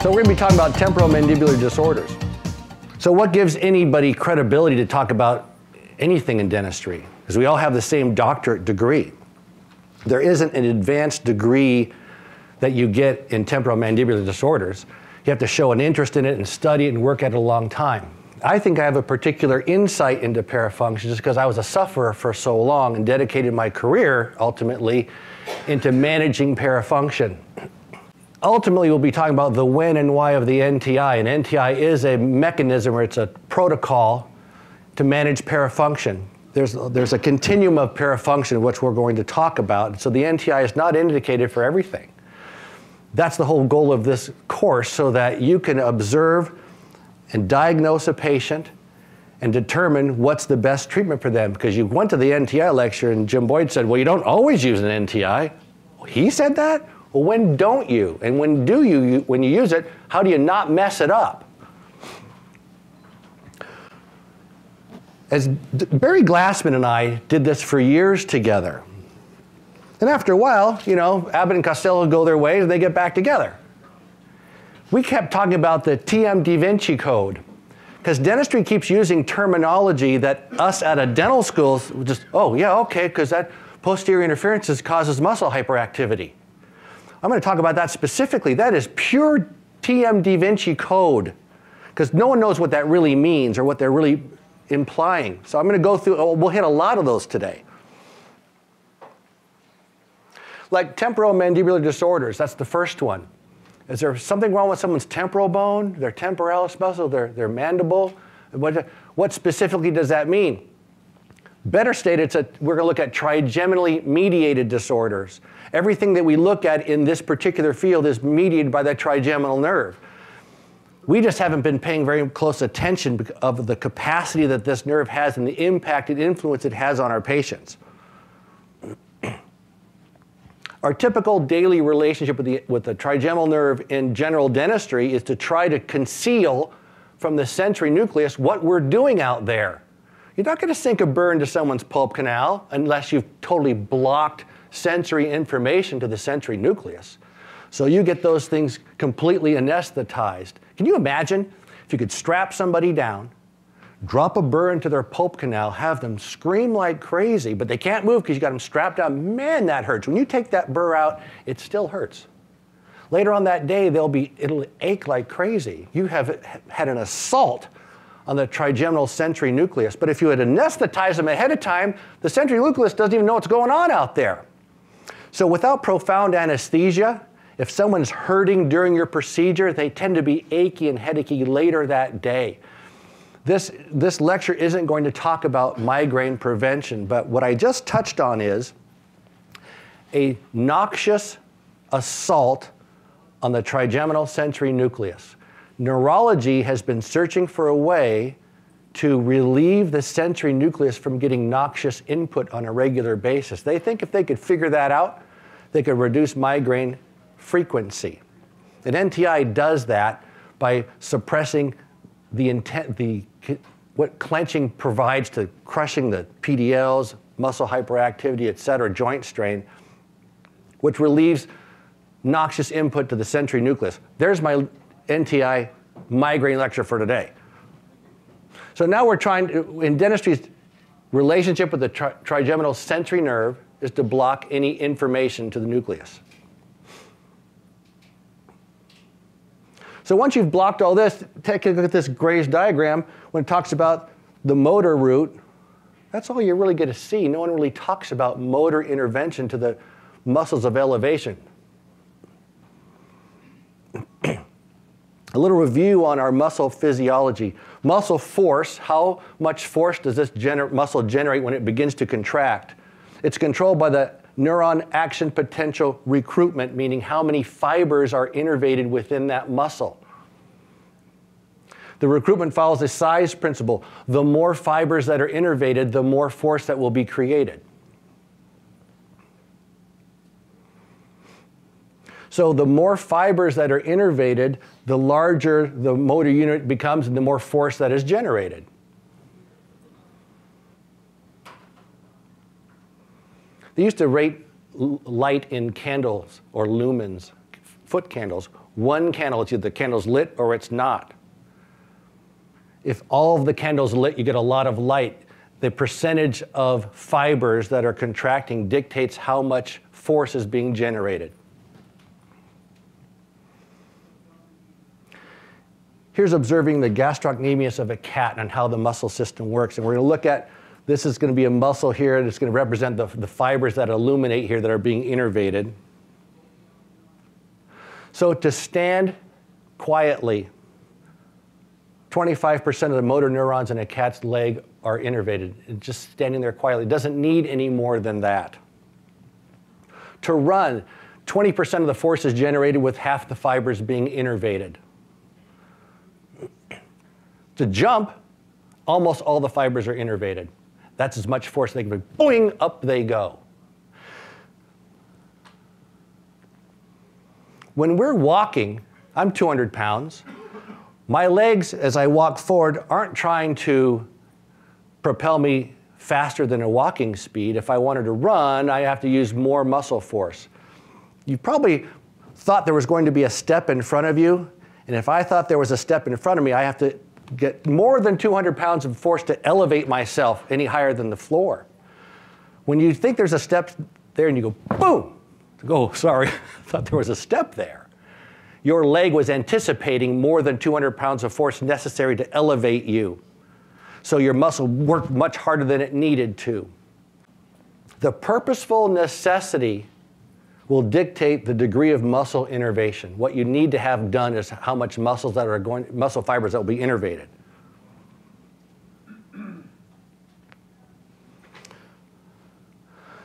So we're going to be talking about temporomandibular disorders. So what gives anybody credibility to talk about anything in dentistry? Because we all have the same doctorate degree. There isn't an advanced degree that you get in temporomandibular disorders. You have to show an interest in it and study it and work at it a long time. I think I have a particular insight into parafunction just because I was a sufferer for so long and dedicated my career, ultimately, into managing parafunction. Ultimately, we'll be talking about the when and why of the NTI. And NTI is a mechanism, or it's a protocol to manage parafunction. There's a continuum of parafunction, which we're going to talk about. So the NTI is not indicated for everything. That's the whole goal of this course, so that you can observe and diagnose a patient and determine what's the best treatment for them. Because you went to the NTI lecture and Jim Boyd said, well, you don't always use an NTI. He said that? Well, when don't you? And when do you, when you use it, how do you not mess it up? As Barry Glassman and I did this for years together. And after a while, you know, Abbott and Costello go their ways and they get back together. We kept talking about the TMD Vinci code, because dentistry keeps using terminology that us at a dental school just, oh yeah, okay, because that posterior interferences causes muscle hyperactivity. I'm going to talk about that specifically. That is pure TMD Vinci code, because no one knows what that really means or what they're really implying. So I'm going to go through, we'll hit a lot of those today. Like temporomandibular disorders, that's the first one. Is there something wrong with someone's temporal bone, their temporalis muscle, their mandible? What specifically does that mean? Better stated, we're going to look at trigeminally mediated disorders. Everything that we look at in this particular field is mediated by the trigeminal nerve. We just haven't been paying very close attention of the capacity that this nerve has and the impact and influence it has on our patients. Our typical daily relationship with the trigeminal nerve in general dentistry is to try to conceal from the sensory nucleus what we're doing out there. You're not going to sink a burr into someone's pulp canal unless you've totally blocked sensory information to the sensory nucleus. So you get those things completely anesthetized. Can you imagine if you could strap somebody down, drop a burr into their pulp canal, have them scream like crazy, but they can't move because you got them strapped down? Man, that hurts. When you take that burr out, it still hurts. Later on that day, it'll ache like crazy. You have had an assault on the trigeminal sensory nucleus. But if you had anesthetized them ahead of time, the sensory nucleus doesn't even know what's going on out there. So without profound anesthesia, if someone's hurting during your procedure, they tend to be achy and headachy later that day. This lecture isn't going to talk about migraine prevention, but what I just touched on is a noxious assault on the trigeminal sensory nucleus. Neurology has been searching for a way to relieve the sensory nucleus from getting noxious input on a regular basis. They think if they could figure that out, they could reduce migraine frequency. And NTI does that by suppressing what clenching provides to crushing the PDLs, muscle hyperactivity, et cetera, joint strain, which relieves noxious input to the sensory nucleus. There's my NTI migraine lecture for today. So now we're trying to, in dentistry's relationship with the trigeminal sensory nerve is to block any information to the nucleus. So once you've blocked all this, take a look at this Gray's diagram when it talks about the motor route. That's all you're really going to see. No one really talks about motor intervention to the muscles of elevation. A little review on our muscle physiology. Muscle force, how much force does this muscle generate when it begins to contract? It's controlled by the neuron action potential recruitment, meaning how many fibers are innervated within that muscle. The recruitment follows a size principle. The more fibers that are innervated, the more force that will be created. So the more fibers that are innervated, the larger the motor unit becomes and the more force that is generated. They used to rate light in candles or lumens foot candles. One candle, it's either the candle's lit or it's not. If all of the candles are lit, you get a lot of light. The percentage of fibers that are contracting dictates how much force is being generated. Here's observing the gastrocnemius of a cat and how the muscle system works. And we're going to look at, this is going to be a muscle here that's going to represent the fibers that illuminate here that are being innervated. So to stand quietly, 25% of the motor neurons in a cat's leg are innervated. It's just standing there quietly. It doesn't need any more than that. To run, 20% of the force is generated with half the fibers being innervated. To jump, almost all the fibers are innervated. That's as much force they can be. Boing, up they go. When we're walking, I'm 200 pounds. My legs, as I walk forward, aren't trying to propel me faster than a walking speed. If I wanted to run, I have to use more muscle force. You probably thought there was going to be a step in front of you, and if I thought there was a step in front of me, I have to get more than 200 pounds of force to elevate myself any higher than the floor. When you think there's a step there and you go, boom, oh, sorry, I thought there was a step there. Your leg was anticipating more than 200 pounds of force necessary to elevate you. So your muscle worked much harder than it needed to. The purposeful necessity will dictate the degree of muscle innervation. What you need to have done is how much muscle fibers that will be innervated.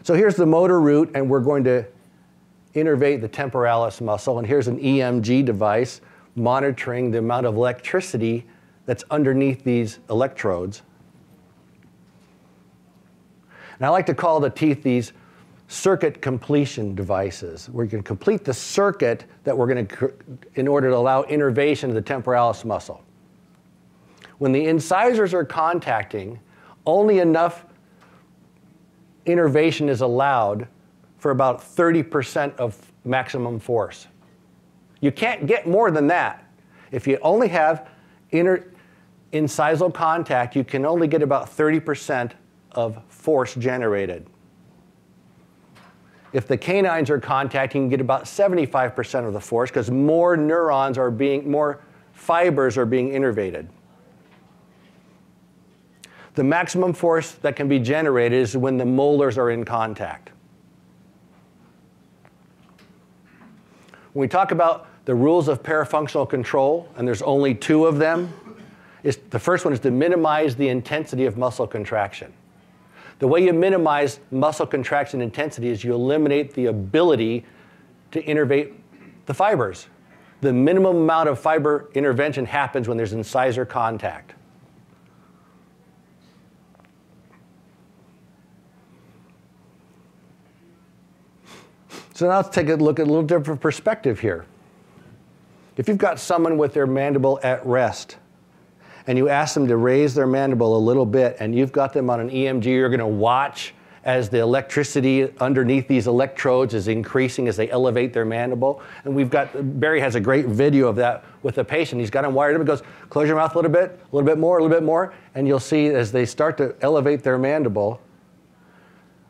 So here's the motor root, and we're going to innervate the temporalis muscle. And here's an EMG device monitoring the amount of electricity that's underneath these electrodes. And I like to call the teeth these circuit completion devices, where you can complete the circuit that we're going to, in order to allow innervation of the temporalis muscle. When the incisors are contacting, only enough innervation is allowed for about 30% of maximum force. You can't get more than that. If you only have incisal contact, you can only get about 30% of force generated. If the canines are contacting, you can get about 75% of the force because more fibers are being innervated. The maximum force that can be generated is when the molars are in contact. When we talk about the rules of parafunctional control, and there's only two of them, the first one is to minimize the intensity of muscle contraction. The way you minimize muscle contraction intensity is you eliminate the ability to innervate the fibers. The minimum amount of fiber intervention happens when there's incisor contact. So now let's take a look at a little different perspective here. If you've got someone with their mandible at rest, and you ask them to raise their mandible a little bit, and you've got them on an EMG, you're going to watch as the electricity underneath these electrodes is increasing as they elevate their mandible. And Barry has a great video of that with a patient. He's got them wired up and goes, close your mouth a little bit more, and you'll see as they start to elevate their mandible,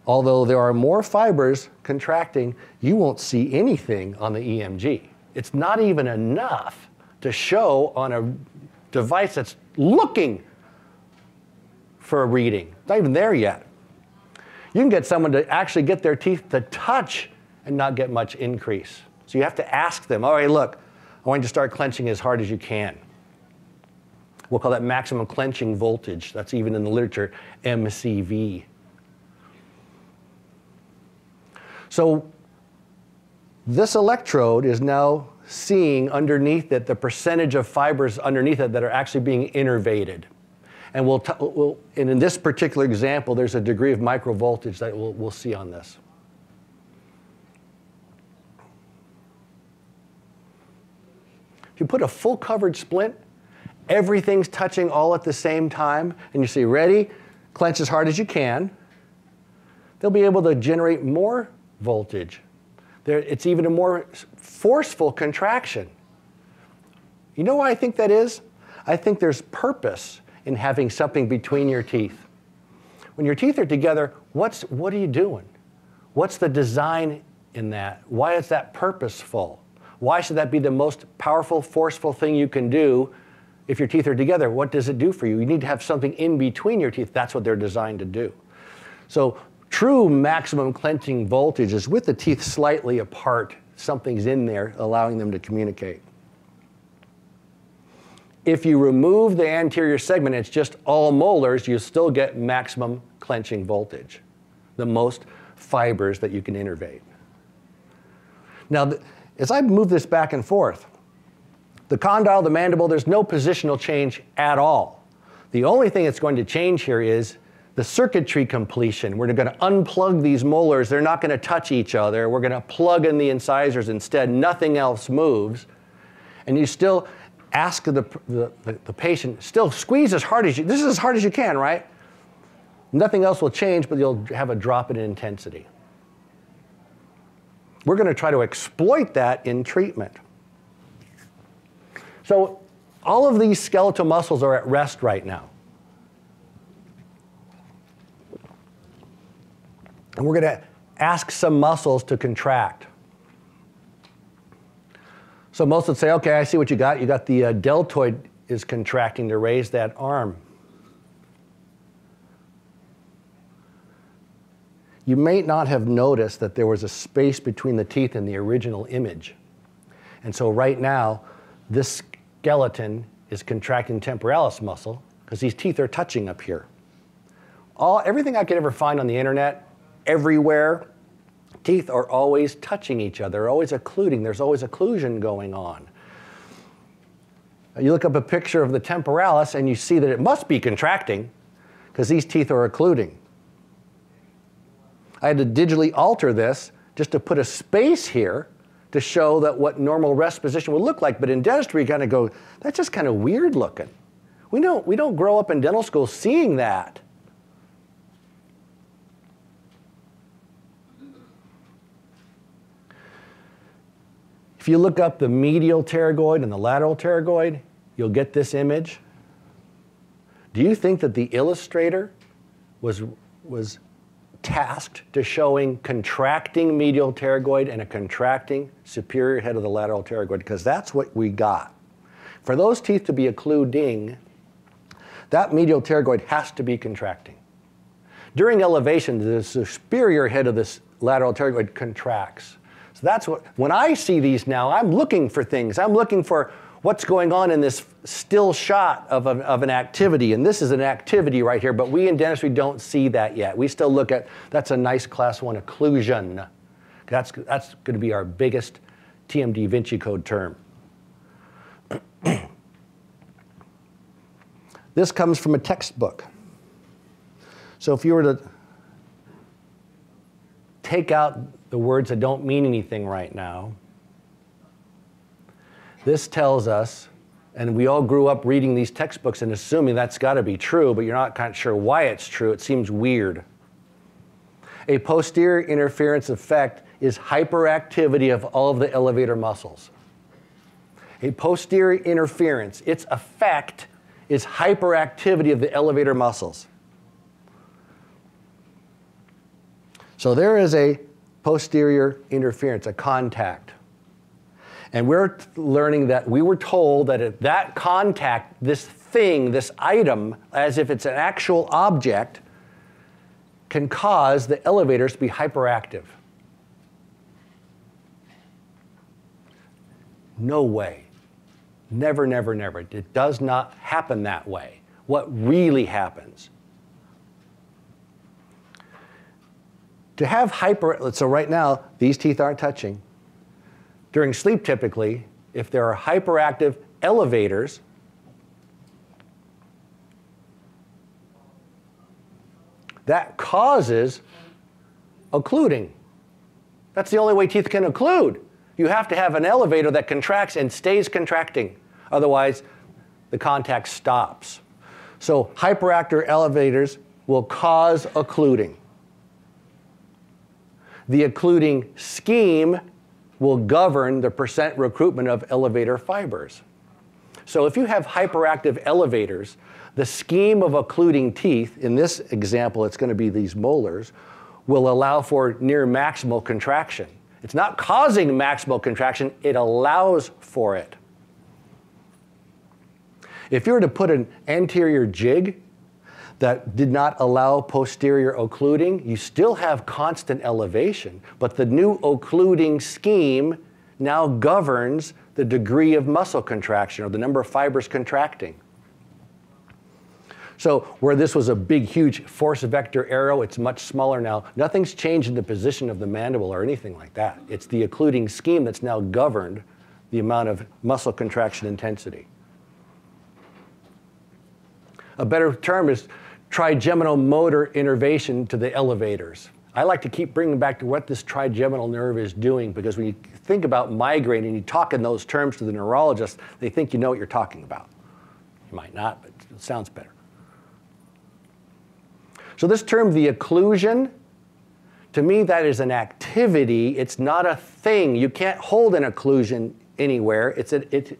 although there are more fibers contracting, you won't see anything on the EMG. It's not even enough to show on a device that's looking for a reading. It's not even there yet. You can get someone to actually get their teeth to touch and not get much increase. So you have to ask them, all right, look, I want you to start clenching as hard as you can. We'll call that maximum clenching voltage. That's even in the literature, MCV. So this electrode is now seeing underneath it the percentage of fibers underneath it that are actually being innervated. And and in this particular example, there's a degree of microvoltage that we'll see on this. If you put a full covered splint, everything's touching all at the same time, and you say, ready, clench as hard as you can, they'll be able to generate more voltage. It's even a more forceful contraction. You know why I think that is? I think there's purpose in having something between your teeth. When your teeth are together, what are you doing? What's the design in that? Why is that purposeful? Why should that be the most powerful, forceful thing you can do if your teeth are together? What does it do for you? You need to have something in between your teeth. That's what they're designed to do. So true maximum clenching voltage is with the teeth slightly apart. Something's in there allowing them to communicate. If you remove the anterior segment, it's just all molars, you still get maximum clenching voltage, the most fibers that you can innervate. Now, as I move this back and forth, the condyle, the mandible, there's no positional change at all. The only thing that's going to change here is the circuitry completion. We're going to unplug these molars. They're not going to touch each other. We're going to plug in the incisors instead. Nothing else moves. And you still ask the patient, still squeeze as hard as you, this is as hard as you can, right? Nothing else will change, but you'll have a drop in intensity. We're going to try to exploit that in treatment. So all of these skeletal muscles are at rest right now. And we're going to ask some muscles to contract. So most would say, okay, I see what you got. You got the deltoid is contracting to raise that arm. You may not have noticed that there was a space between the teeth in the original image. And so right now, this skeleton is contracting temporalis muscle because these teeth are touching up here. Everything I could ever find on the internet, everywhere, teeth are always touching each other, they're always occluding. There's always occlusion going on. You look up a picture of the temporalis and you see that it must be contracting because these teeth are occluding. I had to digitally alter this just to put a space here to show that what normal rest position would look like. But in dentistry, you kind of go, that's just kind of weird looking. We don't grow up in dental school seeing that. If you look up the medial pterygoid and the lateral pterygoid, you'll get this image. Do you think that the illustrator was tasked to showing contracting medial pterygoid and a contracting superior head of the lateral pterygoid? Because that's what we got. For those teeth to be occluding, that medial pterygoid has to be contracting. During elevation, the superior head of this lateral pterygoid contracts. So that's what, when I see these now, I'm looking for things. I'm looking for what's going on in this still shot of an activity. And this is an activity right here, but we in dentistry don't see that yet. We still look at, that's a nice class 1 occlusion. That's going to be our biggest TMD Vinci Code term. This comes from a textbook. So if you were to take out the words that don't mean anything right now, this tells us, and we all grew up reading these textbooks and assuming that's got to be true, but you're not kind of sure why it's true. It seems weird. A posterior interference effect is hyperactivity of all of the elevator muscles. A posterior interference, its effect is hyperactivity of the elevator muscles. So there is a posterior interference, a contact. And we're learning that we were told that if that contact, this thing, this item, as if it's an actual object, can cause the elevators to be hyperactive. No way. Never, never, never. It does not happen that way. What really happens? To have so right now, these teeth aren't touching. During sleep, typically, if there are hyperactive elevators, that causes occluding. That's the only way teeth can occlude. You have to have an elevator that contracts and stays contracting. Otherwise, the contact stops. So hyperactive elevators will cause occluding. The occluding scheme will govern the percent recruitment of elevator fibers. So if you have hyperactive elevators, the scheme of occluding teeth, in this example it's going to be these molars, will allow for near maximal contraction. It's not causing maximal contraction, it allows for it. If you were to put an anterior jig that did not allow posterior occluding, you still have constant elevation, but the new occluding scheme now governs the degree of muscle contraction or the number of fibers contracting. So where this was a big, huge force vector arrow, it's much smaller now. Nothing's changed in the position of the mandible or anything like that. It's the occluding scheme that's now governed the amount of muscle contraction intensity. A better term is trigeminal motor innervation to the elevators. I like to keep bringing back to what this trigeminal nerve is doing, because when you think about migraine and you talk in those terms to the neurologist, they think you know what you're talking about. You might not, but it sounds better. So this term, the occlusion, to me that is an activity. It's not a thing. You can't hold an occlusion anywhere. It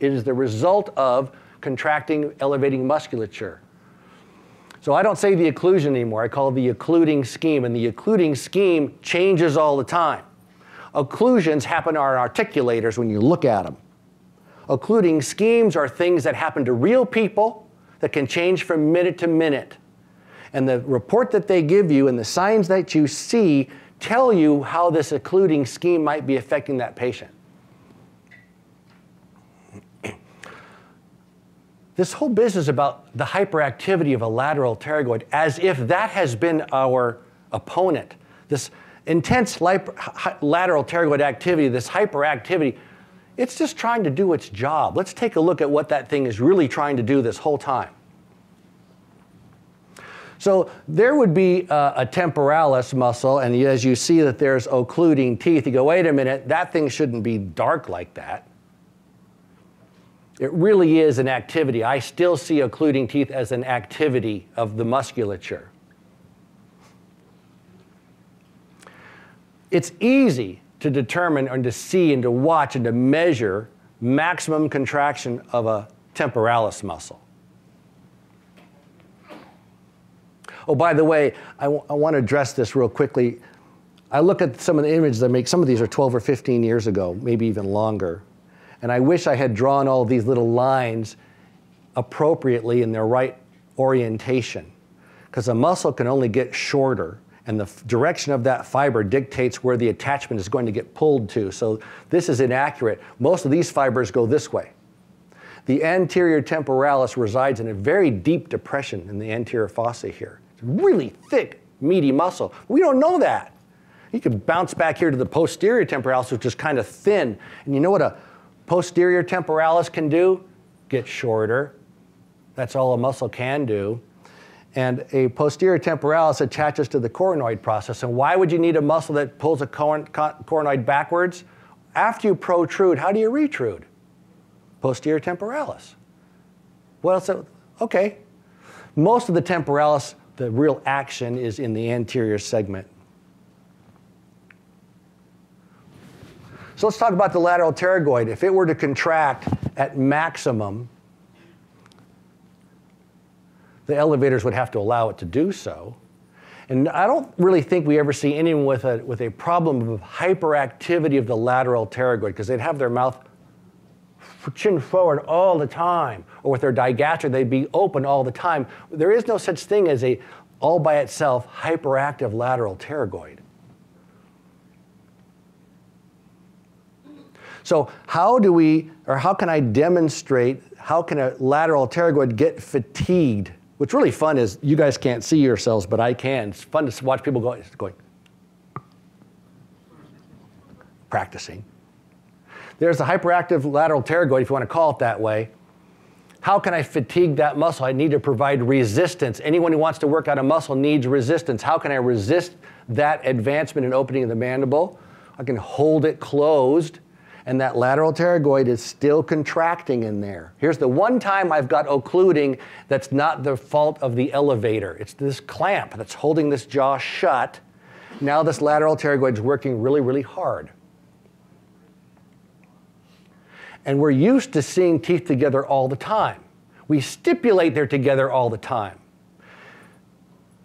is the result of contracting, elevating musculature. So I don't say the occlusion anymore. I call it the occluding scheme, and the occluding scheme changes all the time. Occlusions happen on articulators when you look at them. Occluding schemes are things that happen to real people that can change from minute to minute. And the report that they give you and the signs that you see tell you how this occluding scheme might be affecting that patient. This whole business about the hyperactivity of a lateral pterygoid, as if that has been our opponent. This intense lateral pterygoid activity, this hyperactivity, it's just trying to do its job. Let's take a look at what that thing is really trying to do this whole time. So there would be a temporalis muscle, and as you see that there's occluding teeth, you go, wait a minute, that thing shouldn't be dark like that. It really is an activity. I still see occluding teeth as an activity of the musculature. It's easy to determine and to see and to watch and to measure maximum contraction of a temporalis muscle. Oh, by the way, I want to address this real quickly. I look at some of the images I make. Some of these are 12 or 15 years ago, maybe even longer. And I wish I had drawn all these little lines appropriately in their right orientation, because a muscle can only get shorter, and the direction of that fiber dictates where the attachment is going to get pulled to. So this is inaccurate. Most of these fibers go this way. The anterior temporalis resides in a very deep depression in the anterior fossa here. It's a really thick, meaty muscle. We don't know that. You can bounce back here to the posterior temporalis, which is kind of thin. And you know what a posterior temporalis can do? Get shorter. That's all a muscle can do. And a posterior temporalis attaches to the coronoid process. And why would you need a muscle that pulls a coronoid backwards? After you protrude, how do you retrude? Posterior temporalis. What else? Okay. Most of the temporalis, the real action is in the anterior segment. So let's talk about the lateral pterygoid. If it were to contract at maximum, the elevators would have to allow it to do so. And I don't really think we ever see anyone with a problem of hyperactivity of the lateral pterygoid, because they'd have their mouth chin forward all the time, or with their digastric, they'd be open all the time. There is no such thing as a, all by itself, hyperactive lateral pterygoid. So how do we, or how can I demonstrate, how can a lateral pterygoid get fatigued? What's really fun is, you guys can't see yourselves, but I can. It's fun to watch people going, practicing. There's the hyperactive lateral pterygoid, if you want to call it that way. How can I fatigue that muscle? I need to provide resistance. Anyone who wants to work out a muscle needs resistance. How can I resist that advancement and opening of the mandible? I can hold it closed, and that lateral pterygoid is still contracting in there. Here's the one time I've got occluding that's not the fault of the elevator. It's this clamp that's holding this jaw shut. Now this lateral pterygoid is working really, really hard. And we're used to seeing teeth together all the time. We stipulate they're together all the time.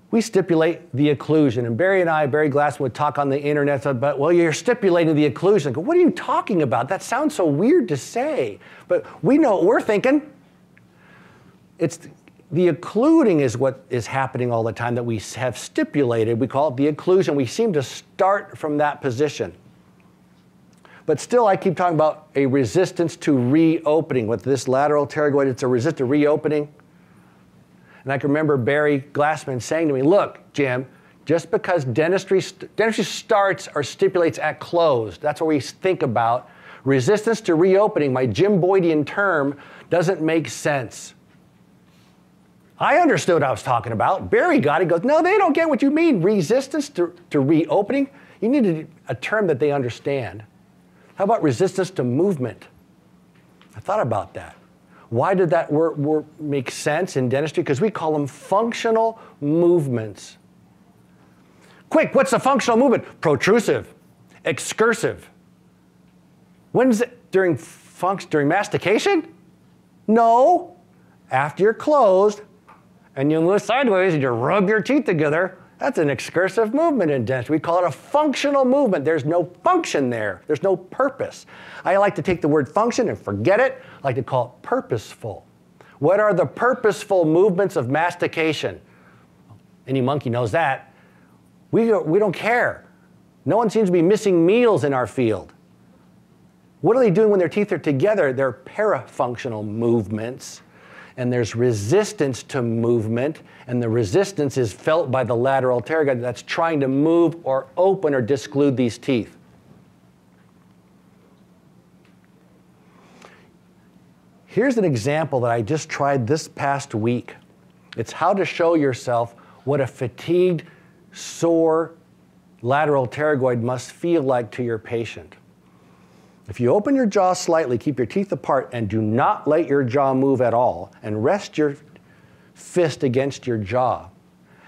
We stipulate the occlusion. And Barry Glassman would talk on the internet about, well, you're stipulating the occlusion. I go, what are you talking about? That sounds so weird to say. But we know what we're thinking. It's the occluding is what is happening all the time that we have stipulated. We call it the occlusion. We seem to start from that position. But still, I keep talking about a resistance to reopening. With this lateral pterygoid, it's a resistance to reopening. And I can remember Barry Glassman saying to me, look, Jim, just because dentistry starts or stipulates at closed, that's what we think about. Resistance to reopening, my Jim Boydian term, doesn't make sense. I understood what I was talking about. Barry got it. He goes, no, they don't get what you mean. Resistance to reopening? You need a term that they understand. How about resistance to movement? I thought about that. Why did that word make sense in dentistry? Because we call them functional movements. Quick, what's a functional movement? Protrusive, excursive. When's it? During mastication? No. After you're closed and you move sideways and you rub your teeth together, that's an excursive movement in dentistry. We call it a functional movement. There's no function there. There's no purpose. I like to take the word function and forget it. I like to call it purposeful. What are the purposeful movements of mastication? Any monkey knows that. We don't care. No one seems to be missing meals in our field. What are they doing when their teeth are together? They're parafunctional movements. And there's resistance to movement, and the resistance is felt by the lateral pterygoid that's trying to move or open or disclude these teeth. Here's an example that I just tried this past week. It's how to show yourself what a fatigued, sore lateral pterygoid must feel like to your patient. If you open your jaw slightly, keep your teeth apart, and do not let your jaw move at all, and rest your fist against your jaw,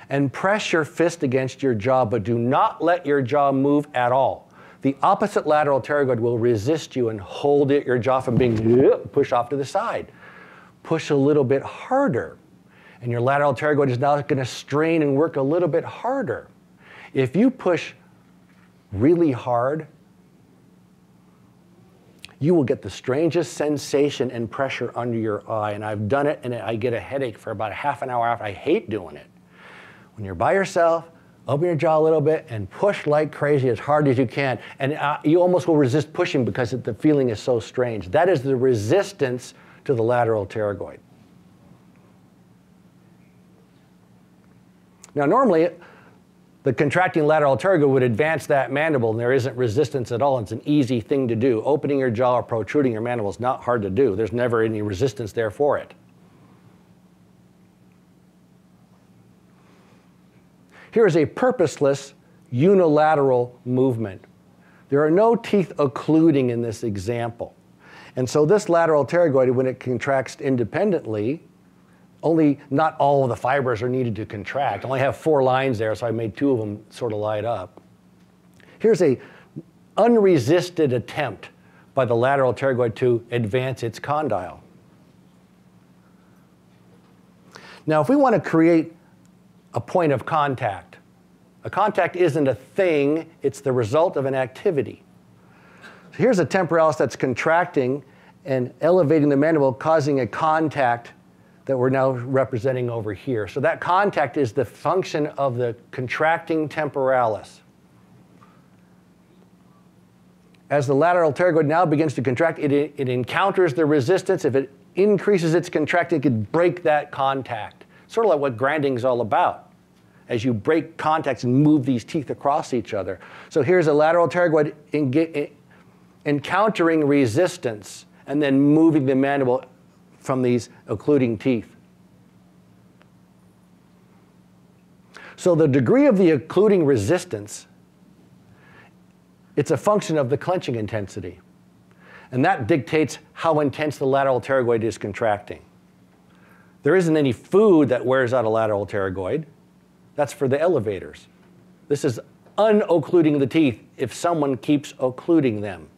and press your fist against your jaw, but do not let your jaw move at all. The opposite lateral pterygoid will resist you and hold your jaw from being pushed off to the side. Push a little bit harder, and your lateral pterygoid is now going to strain and work a little bit harder. If you push really hard, you will get the strangest sensation and pressure under your eye. And I've done it, and I get a headache for about a half an hour after. I hate doing it. When you're by yourself, open your jaw a little bit and push like crazy as hard as you can. And you almost will resist pushing because the feeling is so strange. That is the resistance to the lateral pterygoid. Now, normally, the contracting lateral pterygoid would advance that mandible, and there isn't resistance at all. It's an easy thing to do. Opening your jaw or protruding your mandible is not hard to do. There's never any resistance there for it. Here is a purposeless unilateral movement. There are no teeth occluding in this example. And so this lateral pterygoid, when it contracts independently, not all of the fibers are needed to contract. I only have 4 lines there, so I made 2 of them sort of light up. Here's an unresisted attempt by the lateral pterygoid to advance its condyle. Now, if we want to create a point of contact, a contact isn't a thing, it's the result of an activity. So here's a temporalis that's contracting and elevating the mandible, causing a contact that we're now representing over here. So that contact is the function of the contracting temporalis. As the lateral pterygoid now begins to contract, it encounters the resistance. If it increases its contracting, it could break that contact. Sort of like what grinding is all about, as you break contacts and move these teeth across each other. So here's a lateral pterygoid encountering resistance and then moving the mandible from these occluding teeth. So the degree of the occluding resistance, it's a function of the clenching intensity. And that dictates how intense the lateral pterygoid is contracting. There isn't any food that wears out a lateral pterygoid. That's for the elevators. This is unoccluding the teeth if someone keeps occluding them.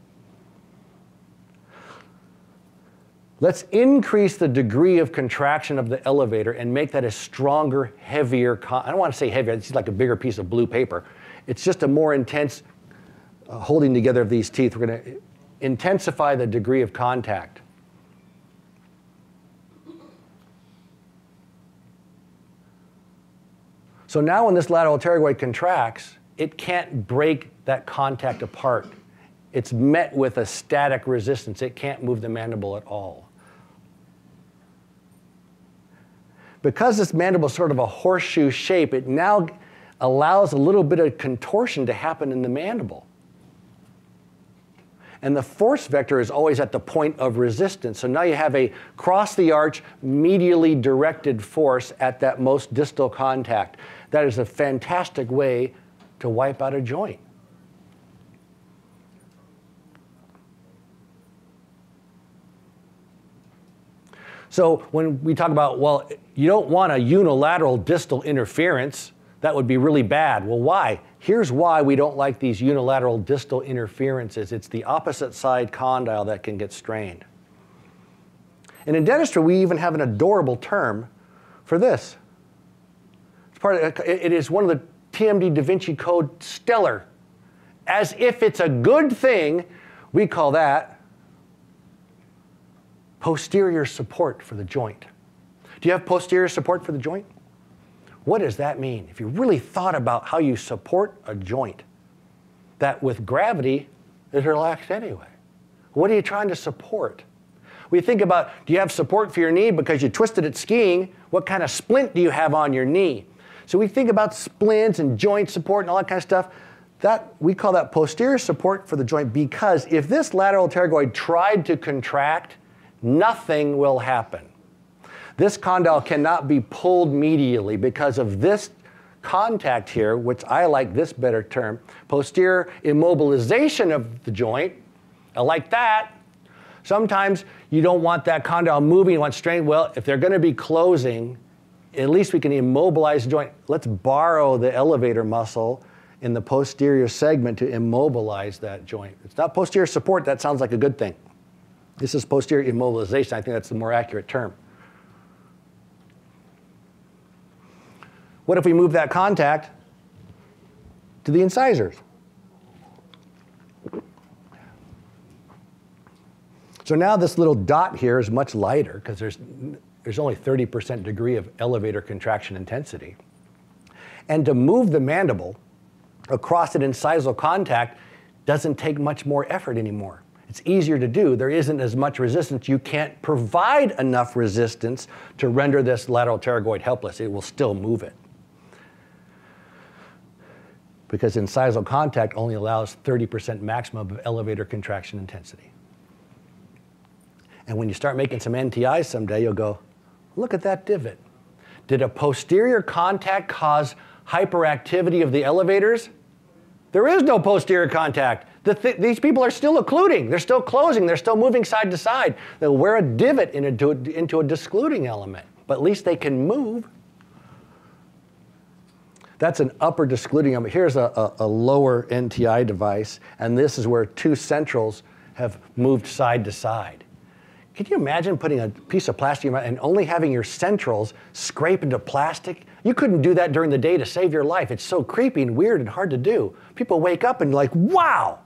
Let's increase the degree of contraction of the elevator and make that a stronger, heavier, I don't want to say heavier, it's like a bigger piece of blue paper. It's just a more intense holding together of these teeth. We're going to intensify the degree of contact. So now when this lateral pterygoid contracts, it can't break that contact apart. It's met with a static resistance. It can't move the mandible at all. Because this mandible is sort of a horseshoe shape, it now allows a little bit of contortion to happen in the mandible. And the force vector is always at the point of resistance. So now you have a cross the arch, medially directed force at that most distal contact. That is a fantastic way to wipe out a joint. So when we talk about, well, you don't want a unilateral distal interference, that would be really bad. Well, why? Here's why we don't like these unilateral distal interferences. It's the opposite side condyle that can get strained. And in dentistry, we even have an adorable term for this. It is one of the TMD Da Vinci Code stellar. As if it's a good thing, we call that posterior support for the joint. Do you have posterior support for the joint? What does that mean? If you really thought about how you support a joint, that with gravity is relaxed anyway. What are you trying to support? We think about, do you have support for your knee because you twisted it skiing? What kind of splint do you have on your knee? So we think about splints and joint support and all that kind of stuff. We call that posterior support for the joint, because if this lateral pterygoid tried to contract, nothing will happen. This condyle cannot be pulled medially because of this contact here, which I like this better term, posterior immobilization of the joint. I like that. Sometimes you don't want that condyle moving, you want strain. Well, if they're going to be closing, at least we can immobilize the joint. Let's borrow the elevator muscle in the posterior segment to immobilize that joint. It's not posterior support, that sounds like a good thing. This is posterior immobilization. I think that's the more accurate term. What if we move that contact to the incisors? So now this little dot here is much lighter because there's only 30% degree of elevator contraction intensity. And to move the mandible across an incisal contact doesn't take much more effort anymore. It's easier to do. There isn't as much resistance. You can't provide enough resistance to render this lateral pterygoid helpless. It will still move it. Because incisal contact only allows 30% maximum of elevator contraction intensity. And when you start making some NTIs someday, you'll go, look at that divot. Did a posterior contact cause hyperactivity of the elevators? There is no posterior contact. These people are still occluding. They're still closing. They're still moving side to side. They'll wear a divot into a discluding element, but at least they can move. That's an upper discluding element. Here's a lower NTI device, and this is where two centrals have moved side to side. Can you imagine putting a piece of plastic in your mouth and only having your centrals scrape into plastic? You couldn't do that during the day to save your life. It's so creepy and weird and hard to do. People wake up and like, wow!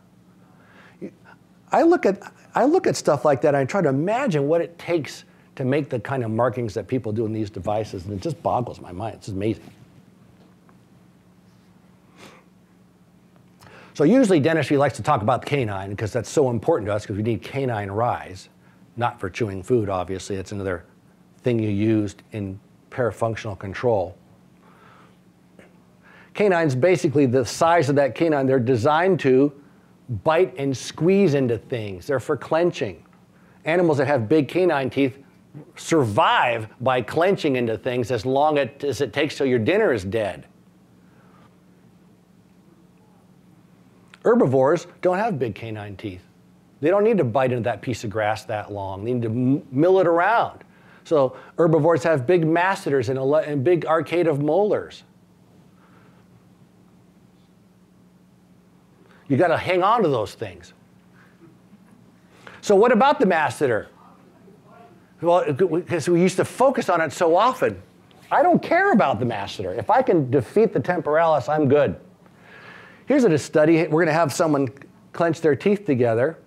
I look at stuff like that and I try to imagine what it takes to make the kind of markings that people do in these devices, and it just boggles my mind. It's amazing. So usually dentistry likes to talk about the canine because that's so important to us because we need canine rise. Not for chewing food, obviously. It's another thing you used in parafunctional control. Canines, basically the size of that canine, they're designed to bite and squeeze into things. They're for clenching. Animals that have big canine teeth survive by clenching into things as long as it takes till your dinner is dead. Herbivores don't have big canine teeth. They don't need to bite into that piece of grass that long. They need to mill it around. So herbivores have big masseters and big arcade molars. You got to hang on to those things. So what about the masseter? Well, because we used to focus on it so often. I don't care about the masseter. If I can defeat the temporalis, I'm good. Here's a study. We're going to have someone clench their teeth together.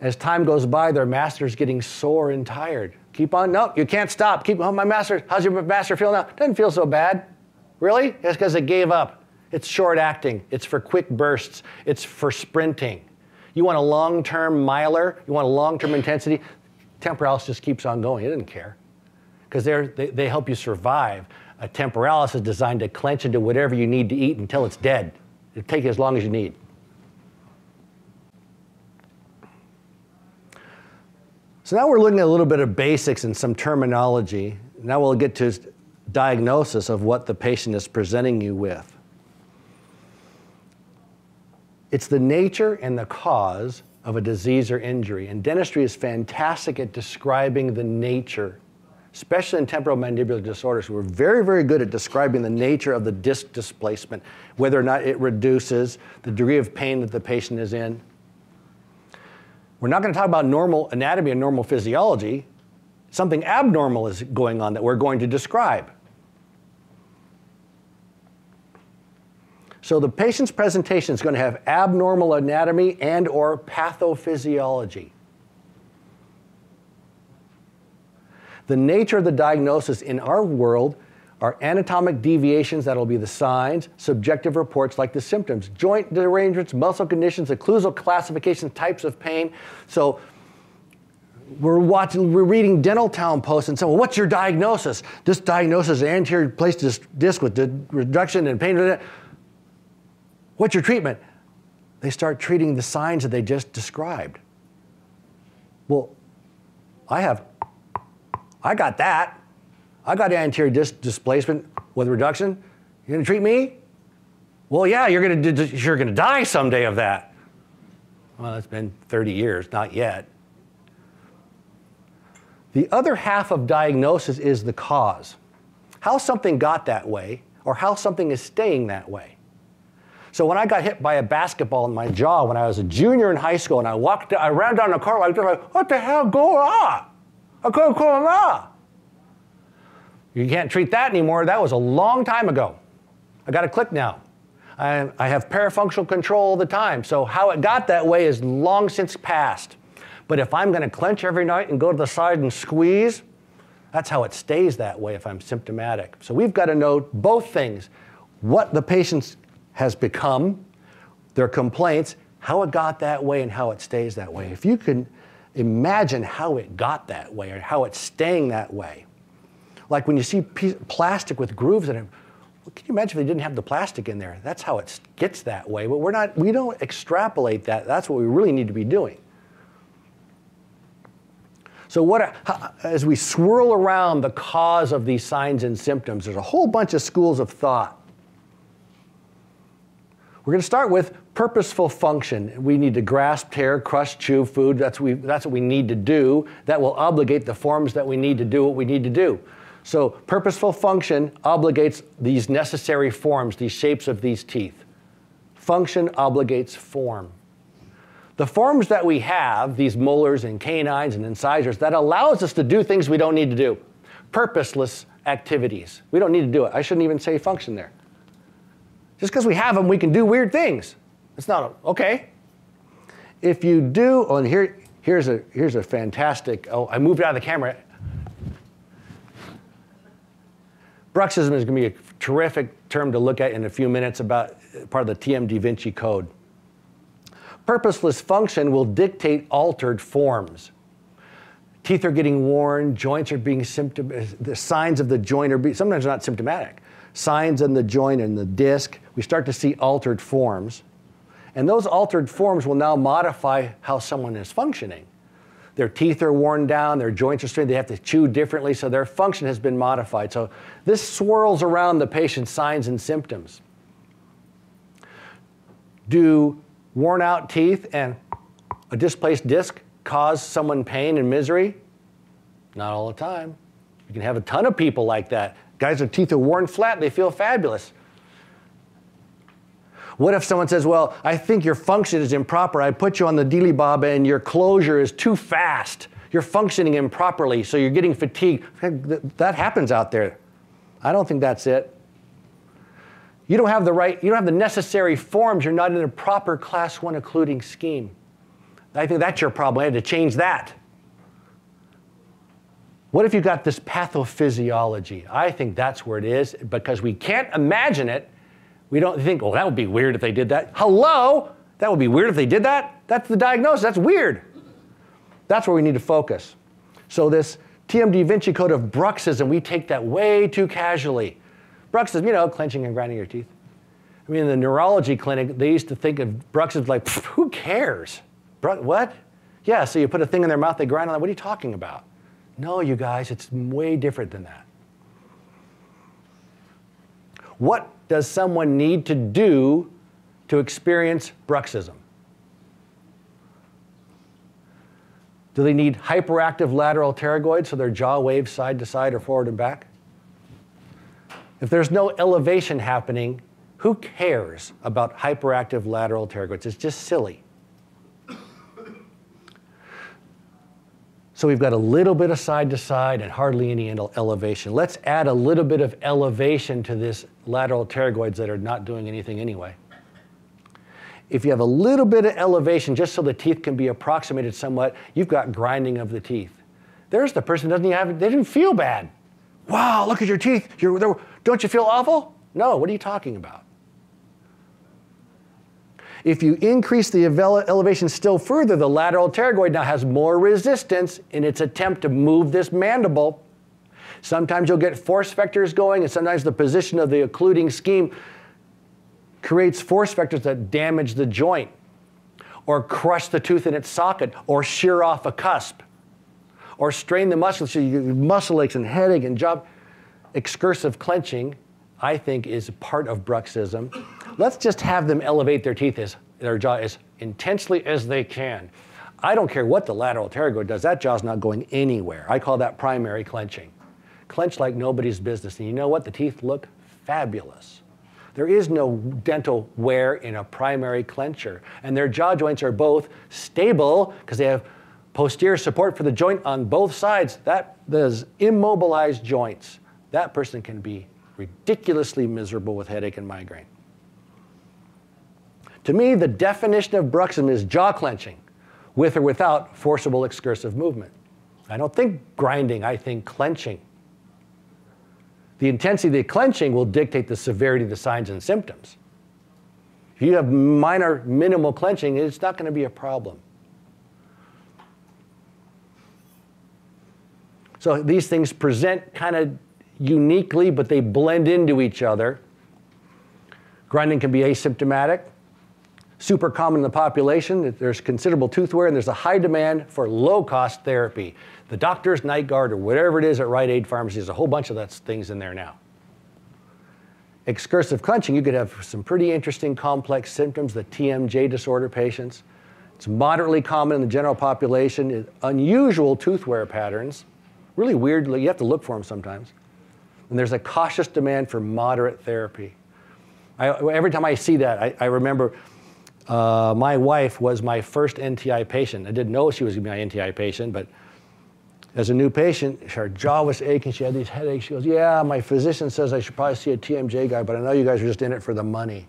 As time goes by, their masseter's getting sore and tired. Keep on. No, you can't stop. Keep on. My masseter. How's your masseter feel now? Doesn't feel so bad. Really? It's because it gave up. It's short acting. It's for quick bursts. It's for sprinting. You want a long-term miler? You want a long-term intensity? Temporalis just keeps on going. It doesn't care. Because they help you survive. A temporalis is designed to clench into whatever you need to eat until it's dead. It'll take you as long as you need. So now we're looking at a little bit of basics and some terminology. Now we'll get to diagnosis of what the patient is presenting you with. It's the nature and the cause of a disease or injury. And dentistry is fantastic at describing the nature, especially in temporomandibular disorders. We're very, very good at describing the nature of the disc displacement, whether or not it reduces the degree of pain that the patient is in. We're not going to talk about normal anatomy and normal physiology. Something abnormal is going on that we're going to describe. So the patient's presentation is going to have abnormal anatomy and or pathophysiology. The nature of the diagnosis in our world are anatomic deviations, that'll be the signs, subjective reports like the symptoms, joint derangements, muscle conditions, occlusal classification, types of pain. So we're reading Dental Town posts and saying, well, what's your diagnosis? This diagnosis is anterior placed disc with reduction and pain. What's your treatment? They start treating the signs that they just described. Well, I got that. I got anterior disc displacement with reduction. You're gonna treat me? Well, yeah, you're gonna die someday of that. Well, it's been 30 years, not yet. The other half of diagnosis is the cause. How something got that way, or how something is staying that way. So when I got hit by a basketball in my jaw when I was a junior in high school, and I ran down the car like this, like, what the hell going on? I couldn't call on. You can't treat that anymore. That was a long time ago. I got a click now. I have parafunctional control all the time. So how it got that way is long since past. But if I'm going to clench every night and go to the side and squeeze, that's how it stays that way if I'm symptomatic. So we've got to know both things. What the patient has become, their complaints, how it got that way and how it stays that way. If you can imagine how it got that way or how it's staying that way. Like when you see plastic with grooves in it, well, can you imagine if they didn't have the plastic in there? That's how it gets that way. But we don't extrapolate that. That's what we really need to be doing. So as we swirl around the cause of these signs and symptoms, there's a whole bunch of schools of thought. We're going to start with purposeful function. We need to grasp, tear, crush, chew food. That's what we need to do. That will obligate the forms that we need to do what we need to do. So purposeful function obligates these necessary forms, these shapes of these teeth. Function obligates form. The forms that we have, these molars and canines and incisors, that allows us to do things we don't need to do. Purposeless activities. We don't need to do it. I shouldn't even say function there. Just because we have them, we can do weird things. It's not okay. If you do, and here's a fantastic, I moved out of the camera. Bruxism is going to be a terrific term to look at in a few minutes about part of the TMD Vinci Code. Purposeless function will dictate altered forms. Teeth are getting worn, joints are being the signs of the joint are sometimes not symptomatic. Signs in the joint and the disc, we start to see altered forms. And those altered forms will now modify how someone is functioning. Their teeth are worn down, their joints are strained, they have to chew differently, so their function has been modified. So this swirls around the patient's signs and symptoms. Do worn out teeth and a displaced disc cause someone pain and misery? Not all the time. You can have a ton of people like that. Guys, their teeth are worn flat, they feel fabulous. What if someone says, well, I think your function is improper. I put you on the Dealy Bob and your closure is too fast. You're functioning improperly, so you're getting fatigued. That happens out there. I don't think that's it. You don't have the necessary forms. You're not in a proper class 1 occluding scheme. I think that's your problem. I had to change that. What if you got this pathophysiology? I think that's where it is, because we can't imagine it. We don't think, oh, that would be weird if they did that. Hello? That would be weird if they did that? That's the diagnosis. That's weird. That's where we need to focus. So this TMD Vinci code of bruxism, we take that way too casually. Bruxism, you know, clenching and grinding your teeth. I mean, in the neurology clinic, they used to think of bruxism like, who cares? What? Yeah, so you put a thing in their mouth, they grind on that. What are you talking about? No, you guys, it's way different than that. What does someone need to do to experience bruxism? Do they need hyperactive lateral pterygoids so their jaw waves side to side or forward and back? If there's no elevation happening, who cares about hyperactive lateral pterygoids? It's just silly. So we've got a little bit of side to side and hardly any elevation. Let's add a little bit of elevation to this lateral pterygoids that are not doing anything anyway. If you have a little bit of elevation, just so the teeth can be approximated somewhat, you've got grinding of the teeth. There's the person who doesn't even have, they didn't feel bad. Wow, look at your teeth. Don't you feel awful? No, what are you talking about? If you increase the elevation still further, the lateral pterygoid now has more resistance in its attempt to move this mandible. Sometimes you'll get force vectors going, and sometimes the position of the occluding scheme creates force vectors that damage the joint, or crush the tooth in its socket, or shear off a cusp, or strain the muscle so you get muscle aches and headache and jaw. Excursive clenching, I think, is part of bruxism. Let's just have them elevate their teeth, their jaw as intensely as they can. I don't care what the lateral pterygoid does. That jaw's not going anywhere. I call that primary clenching. Clench like nobody's business. And you know what? The teeth look fabulous. There is no dental wear in a primary clencher. And their jaw joints are both stable because they have posterior support for the joint on both sides. That is immobilized joints. That person can be ridiculously miserable with headache and migraine. To me, the definition of bruxism is jaw clenching, with or without forcible excursive movement. I don't think grinding, I think clenching. The intensity of the clenching will dictate the severity of the signs and symptoms. If you have minor, minimal clenching, it's not going to be a problem. So these things present kind of uniquely, but they blend into each other. Grinding can be asymptomatic, super common in the population. There's considerable tooth wear, and there's a high demand for low-cost therapy. The Doctor's Night Guard, or whatever it is at Rite Aid Pharmacy, there's a whole bunch of that things in there now. Excursive clenching, you could have some pretty interesting complex symptoms, the TMJ disorder patients. It's moderately common in the general population. Unusual tooth wear patterns, really weird. You have to look for them sometimes. And there's a cautious demand for moderate therapy. Every time I see that, I remember my wife was my first NTI patient. I didn't know she was going to be my NTI patient, but as a new patient, her jaw was aching. She had these headaches. She goes, yeah, my physician says I should probably see a TMJ guy, but I know you guys are just in it for the money.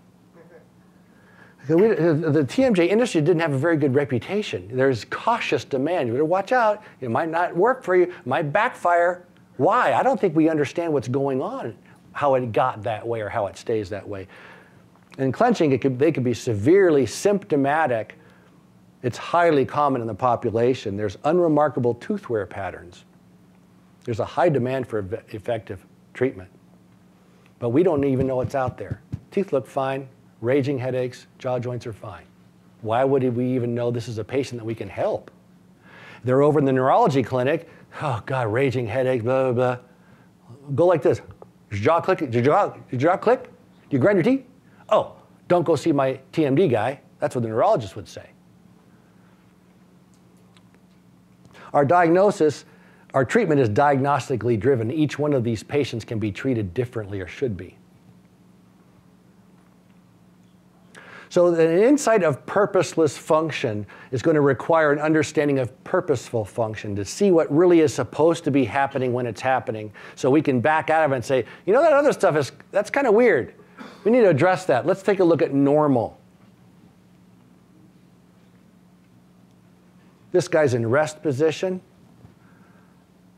The TMJ industry didn't have a very good reputation. There's cautious demand. You better watch out. It might not work for you. It might backfire. Why? I don't think we understand what's going on, how it got that way or how it stays that way. In clenching, they could be severely symptomatic. It's highly common in the population. There's unremarkable tooth wear patterns. There's a high demand for effective treatment. But we don't even know what's out there. Teeth look fine, raging headaches, jaw joints are fine. Why would we even know this is a patient that we can help? They're over in the neurology clinic. Oh God, raging headache, blah, blah, blah. Go like this. Did your jaw click? Did your jaw click? Do you grind your teeth? Oh, don't go see my TMD guy. That's what the neurologist would say. Our diagnosis, our treatment is diagnostically driven. Each one of these patients can be treated differently or should be. So an insight of purposeless function is going to require an understanding of purposeful function to see what really is supposed to be happening when it's happening. So we can back out of it and say, you know, that other stuff that's kind of weird. We need to address that. Let's take a look at normal. This guy's in rest position.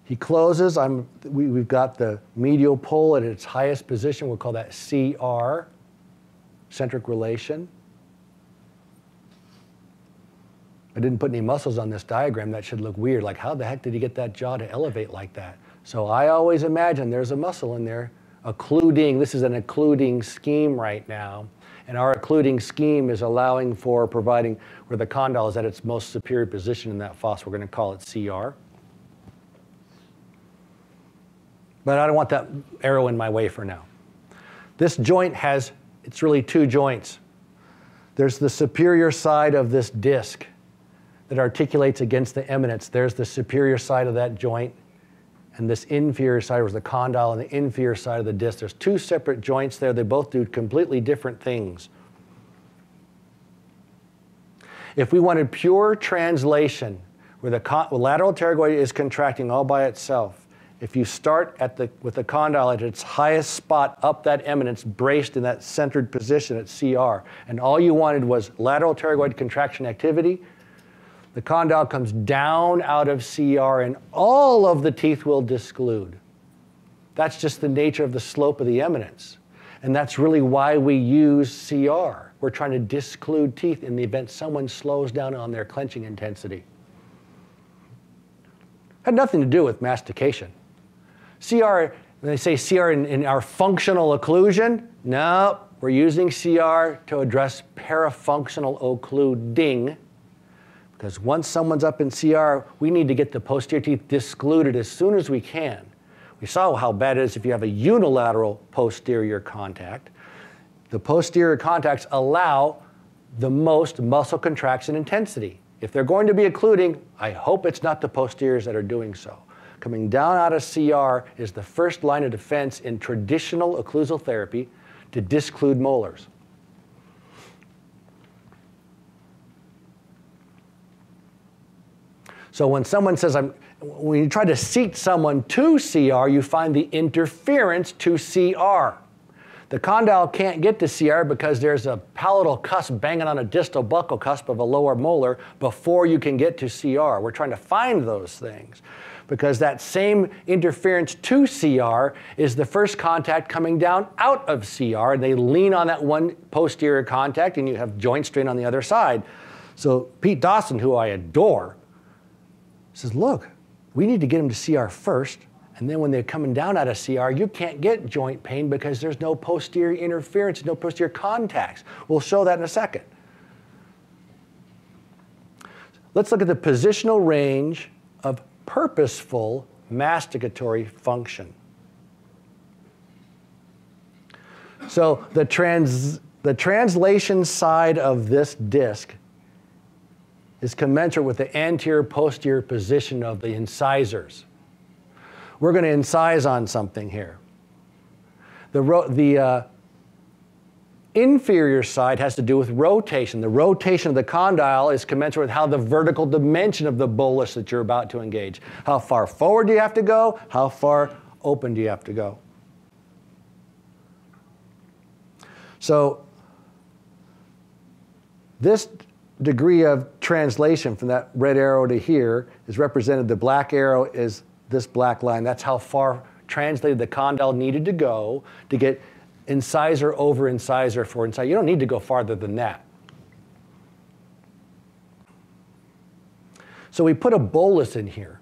He closes. We've got the medial pole at its highest position. We'll call that CR, centric relation. I didn't put any muscles on this diagram. That should look weird. Like, how the heck did he get that jaw to elevate like that? So I always imagine there's a muscle in there occluding. This is an occluding scheme right now. And our occluding scheme is allowing for providing where the condyle is at its most superior position in that fossa. We're going to call it CR. But I don't want that arrow in my way for now. This joint has, it's really two joints. There's the superior side of this disc that articulates against the eminence. There's the superior side of that joint, and this inferior side was the condyle and the inferior side of the disc. There's two separate joints there. They both do completely different things. If we wanted pure translation, where the lateral pterygoid is contracting all by itself, if you start with the condyle at its highest spot up that eminence, braced in that centered position at CR, and all you wanted was lateral pterygoid contraction activity, the condyle comes down out of CR and all of the teeth will disclude. That's just the nature of the slope of the eminence. And that's really why we use CR. We're trying to disclude teeth in the event someone slows down on their clenching intensity. Had nothing to do with mastication. CR, when they say CR in our functional occlusion, no, we're using CR to address parafunctional occluding. Because once someone's up in CR, we need to get the posterior teeth discluded as soon as we can. We saw how bad it is if you have a unilateral posterior contact. The posterior contacts allow the most muscle contraction intensity. If they're going to be occluding, I hope it's not the posteriors that are doing so. Coming down out of CR is the first line of defense in traditional occlusal therapy to disclude molars. So when someone says, when you try to seat someone to CR, you find the interference to CR. The condyle can't get to CR because there's a palatal cusp banging on a distal buccal cusp of a lower molar before you can get to CR. We're trying to find those things because that same interference to CR is the first contact coming down out of CR. They lean on that one posterior contact and you have joint strain on the other side. So Pete Dawson, who I adore, says, look, we need to get them to CR first, and then when they're coming down out of CR, you can't get joint pain because there's no posterior interference, no posterior contacts. We'll show that in a second. Let's look at the positional range of purposeful masticatory function. So the translation side of this disc is commensurate with the anterior-posterior position of the incisors. We're going to incise on something here. The inferior side has to do with rotation. The rotation of the condyle is commensurate with how the vertical dimension of the bolus that you're about to engage. How far forward do you have to go? How far open do you have to go? So this degree of translation from that red arrow to here is represented. The black arrow is this black line. That's how far translated the condyle needed to go to get incisor over incisor for incisor. You don't need to go farther than that. So we put a bolus in here.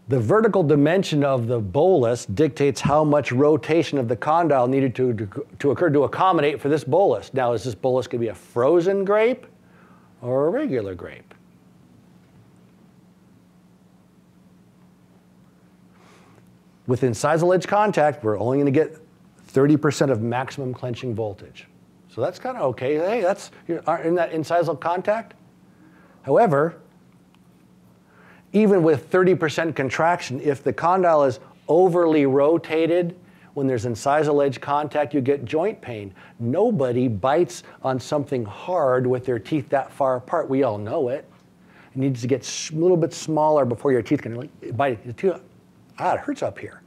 The vertical dimension of the bolus dictates how much rotation of the condyle needed to occur to accommodate for this bolus. Now, is this bolus going to be a frozen grape or a regular grape? With incisal edge contact, we're only going to get 30% of maximum clenching voltage. So that's kind of okay. Hey, that's in that incisal contact. However, even with 30% contraction, if the condyle is overly rotated, when there's incisal edge contact, you get joint pain. Nobody bites on something hard with their teeth that far apart. We all know it. It needs to get a little bit smaller before your teeth can bite it. It hurts up here.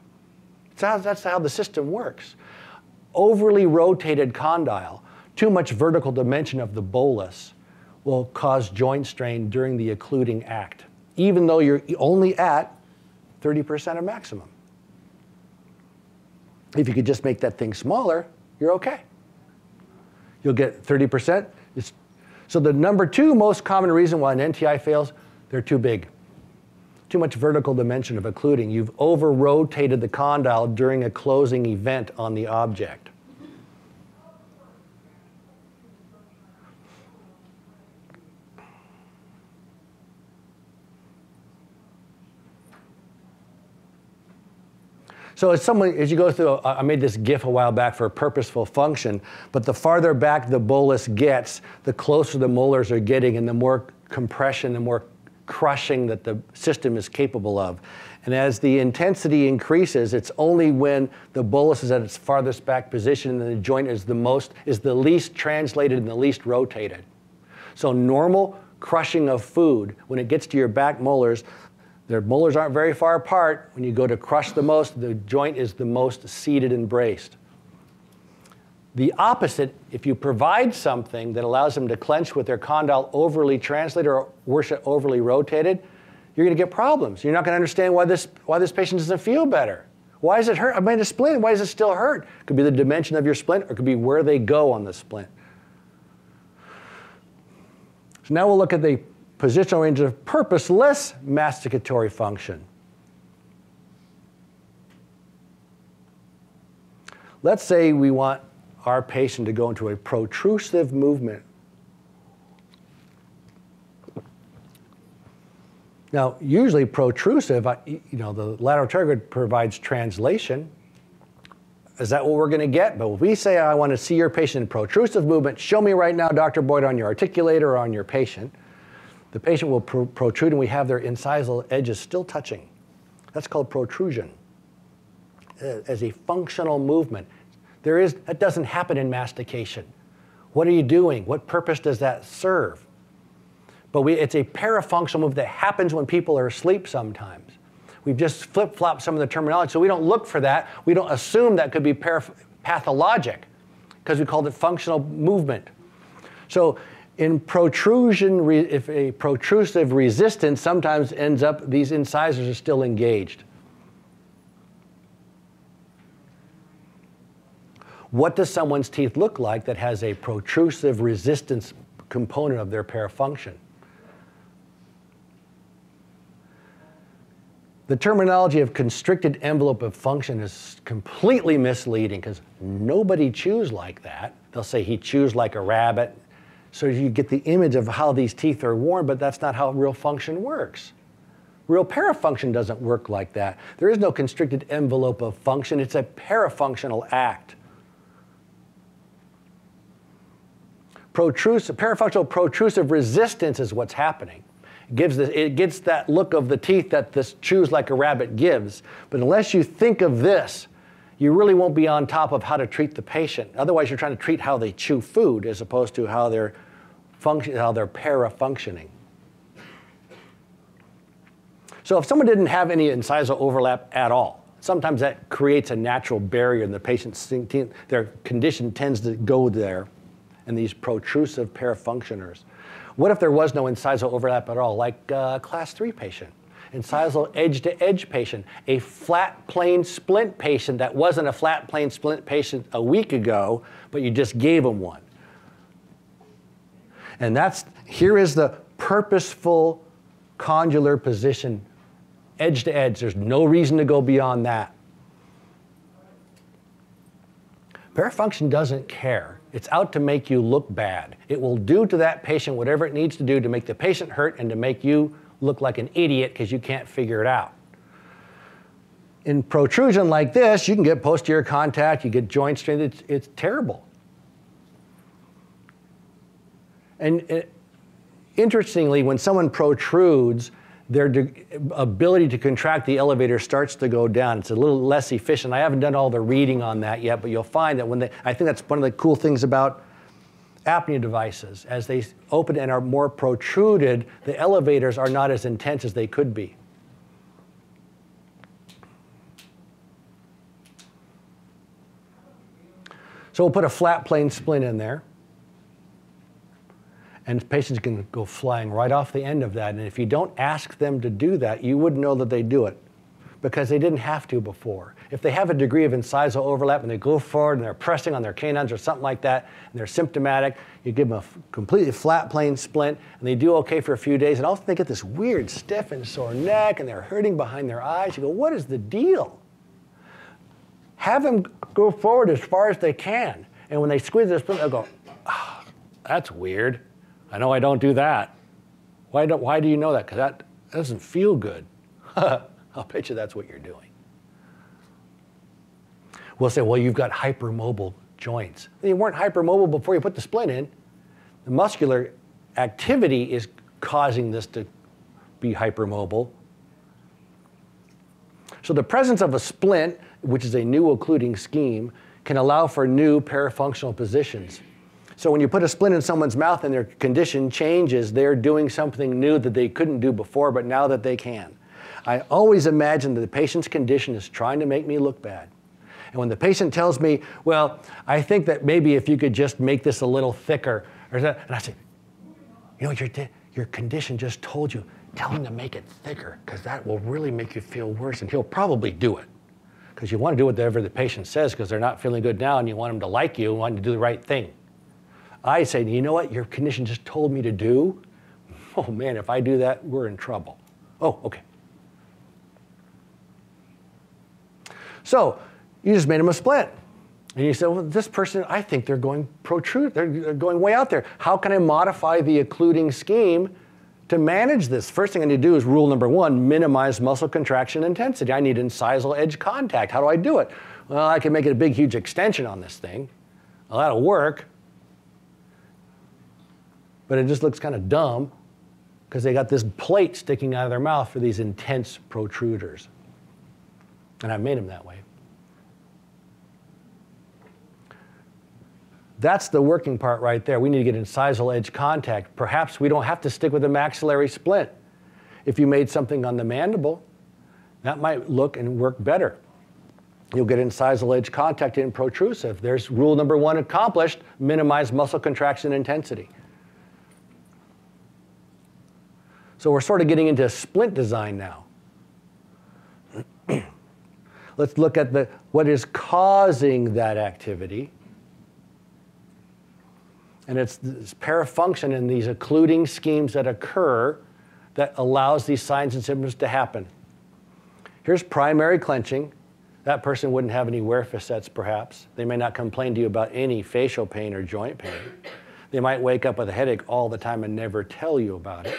That's how the system works. Overly rotated condyle, too much vertical dimension of the bolus will cause joint strain during the occluding act, even though you're only at 30% of maximum. If you could just make that thing smaller, you're okay. You'll get 30%. So the number 2 most common reason why an NTI fails, they're too big. Too much vertical dimension of occluding. You've over-rotated the condyle during a closing event on the object. So as you go through, I made this GIF a while back for a purposeful function, but the farther back the bolus gets, the closer the molars are getting and the more compression, the more crushing that the system is capable of. And as the intensity increases, it's only when the bolus is at its farthest back position and the joint is the least translated and the least rotated. So normal crushing of food, when it gets to your back molars, their molars aren't very far apart. When you go to crush the most, the joint is the most seated and braced. The opposite, if you provide something that allows them to clench with their condyle overly translated or worse, overly rotated, you're going to get problems. You're not going to understand why this patient doesn't feel better. Why does it hurt? I made a splint. Why does it still hurt? It could be the dimension of your splint, or it could be where they go on the splint. So now we'll look at the positional range of purposeless masticatory function. Let's say we want our patient to go into a protrusive movement. Now, usually protrusive, the lateral pterygoid provides translation. Is that what we're going to get? But if we say, I want to see your patient in protrusive movement, show me right now, Dr. Boyd, on your articulator or on your patient. The patient will protrude and we have their incisal edges still touching. That's called protrusion as a functional movement. That doesn't happen in mastication. What are you doing? What purpose does that serve? But it's a parafunctional move that happens when people are asleep sometimes. We've just flip-flopped some of the terminology, so we don't look for that. We don't assume that could be pathologic because we called it functional movement. So in protrusion, if a protrusive resistance sometimes ends up, these incisors are still engaged. What does someone's teeth look like that has a protrusive resistance component of their parafunction? The terminology of constricted envelope of function is completely misleading because nobody chews like that. They'll say he chews like a rabbit. So you get the image of how these teeth are worn, but that's not how real function works. Real parafunction doesn't work like that. There is no constricted envelope of function. It's a parafunctional act. Parafunctional protrusive resistance is what's happening. It gets that look of the teeth that this chews like a rabbit gives. But unless you think of this, you really won't be on top of how to treat the patient. Otherwise, you're trying to treat how they chew food as opposed to how they're parafunctioning. So if someone didn't have any incisal overlap at all, sometimes that creates a natural barrier in the patient's teeth. Their condition tends to go there, and these protrusive parafunctioners. What if there was no incisal overlap at all, like a class 3 patient? Incisal edge-to-edge patient, a flat plane splint patient that wasn't a flat plane splint patient a week ago, but you just gave them one. And here is the purposeful condylar position, edge to edge. There's no reason to go beyond that. Parafunction doesn't care. It's out to make you look bad. It will do to that patient whatever it needs to do to make the patient hurt and to make you look like an idiot because you can't figure it out. In protrusion like this, you can get posterior contact, you get joint strain. It's terrible. And interestingly, when someone protrudes, their ability to contract the elevator starts to go down. It's a little less efficient. I haven't done all the reading on that yet, but you'll find that I think that's one of the cool things about apnea devices. As they open and are more protruded, the elevators are not as intense as they could be. So we'll put a flat plane splint in there. And patients can go flying right off the end of that. And if you don't ask them to do that, you wouldn't know that they do it because they didn't have to before. If they have a degree of incisal overlap and they go forward and they're pressing on their canines or something like that, and they're symptomatic, you give them a completely flat plane splint, and they do okay for a few days, and all of a sudden they get this weird stiff and sore neck, and they're hurting behind their eyes. You go, what is the deal? Have them go forward as far as they can. And when they squeeze their splint, they'll go, oh, that's weird. I know I don't do that. Why do you know that? Because that doesn't feel good. I'll bet you that's what you're doing. We'll say, well, you've got hypermobile joints. You weren't hypermobile before you put the splint in. The muscular activity is causing this to be hypermobile. So the presence of a splint, which is a new occluding scheme, can allow for new parafunctional positions. So when you put a splint in someone's mouth and their condition changes, they're doing something new that they couldn't do before, but now that they can. I always imagine that the patient's condition is trying to make me look bad. And when the patient tells me, well, I think that maybe if you could just make this a little thicker, and I say, you know, your condition just told you, tell him to make it thicker, because that will really make you feel worse, and he'll probably do it. Because you want to do whatever the patient says, because they're not feeling good now, and you want them to like you, and want them to do the right thing. I say, you know what your condition just told me to do? Oh man, if I do that, we're in trouble. Oh, okay. So you just made them a splint. And you said, well, this person, I think they're going protrude. They're going way out there. How can I modify the occluding scheme to manage this? First thing I need to do is rule number one, minimize muscle contraction intensity. I need incisal edge contact. How do I do it? Well, I can make it a big, huge extension on this thing. Well, that'll work. But it just looks kind of dumb because they got this plate sticking out of their mouth for these intense protruders. And I've made them that way. That's the working part right there. We need to get incisal edge contact. Perhaps we don't have to stick with a maxillary splint. If you made something on the mandible, that might look and work better. You'll get incisal edge contact in protrusive. There's rule number one accomplished, minimize muscle contraction intensity. So we're sort of getting into splint design now. Let's look at what is causing that activity. And it's this parafunction and these occluding schemes that occur that allows these signs and symptoms to happen. Here's primary clenching. That person wouldn't have any wear facets, perhaps. They may not complain to you about any facial pain or joint pain. They might wake up with a headache all the time and never tell you about it.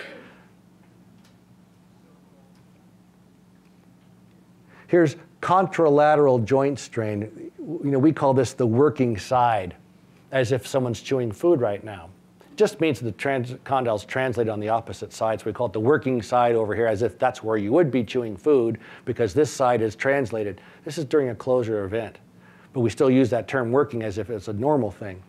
Here's contralateral joint strain. You know, we call this the working side, as if someone's chewing food right now. It just means the condyles translate on the opposite side, so we call it the working side over here, as if that's where you would be chewing food, because this side is translated. This is during a closure event, but we still use that term working as if it's a normal thing.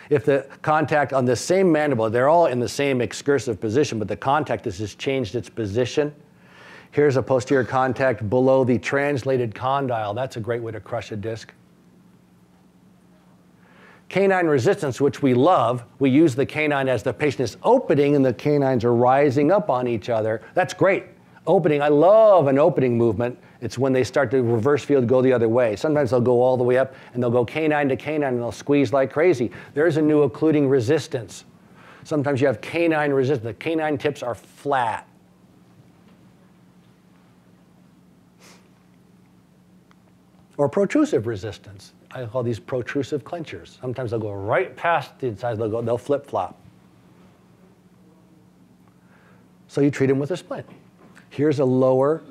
If the contact on the same mandible, they're all in the same excursive position, but the contact has just changed its position. Here's a posterior contact below the translated condyle. That's a great way to crush a disc. Canine resistance, which we love, we use the canine as the patient is opening and the canines are rising up on each other. That's great. Opening, I love an opening movement. It's when they start to reverse field, go the other way. Sometimes they'll go all the way up and they'll go canine to canine and they'll squeeze like crazy. There's a new occluding resistance. Sometimes you have canine resistance. The canine tips are flat. Or protrusive resistance. I call these protrusive clenchers. Sometimes they'll go right past the incisal, they'll flip-flop. So you treat them with a splint. Here's a lower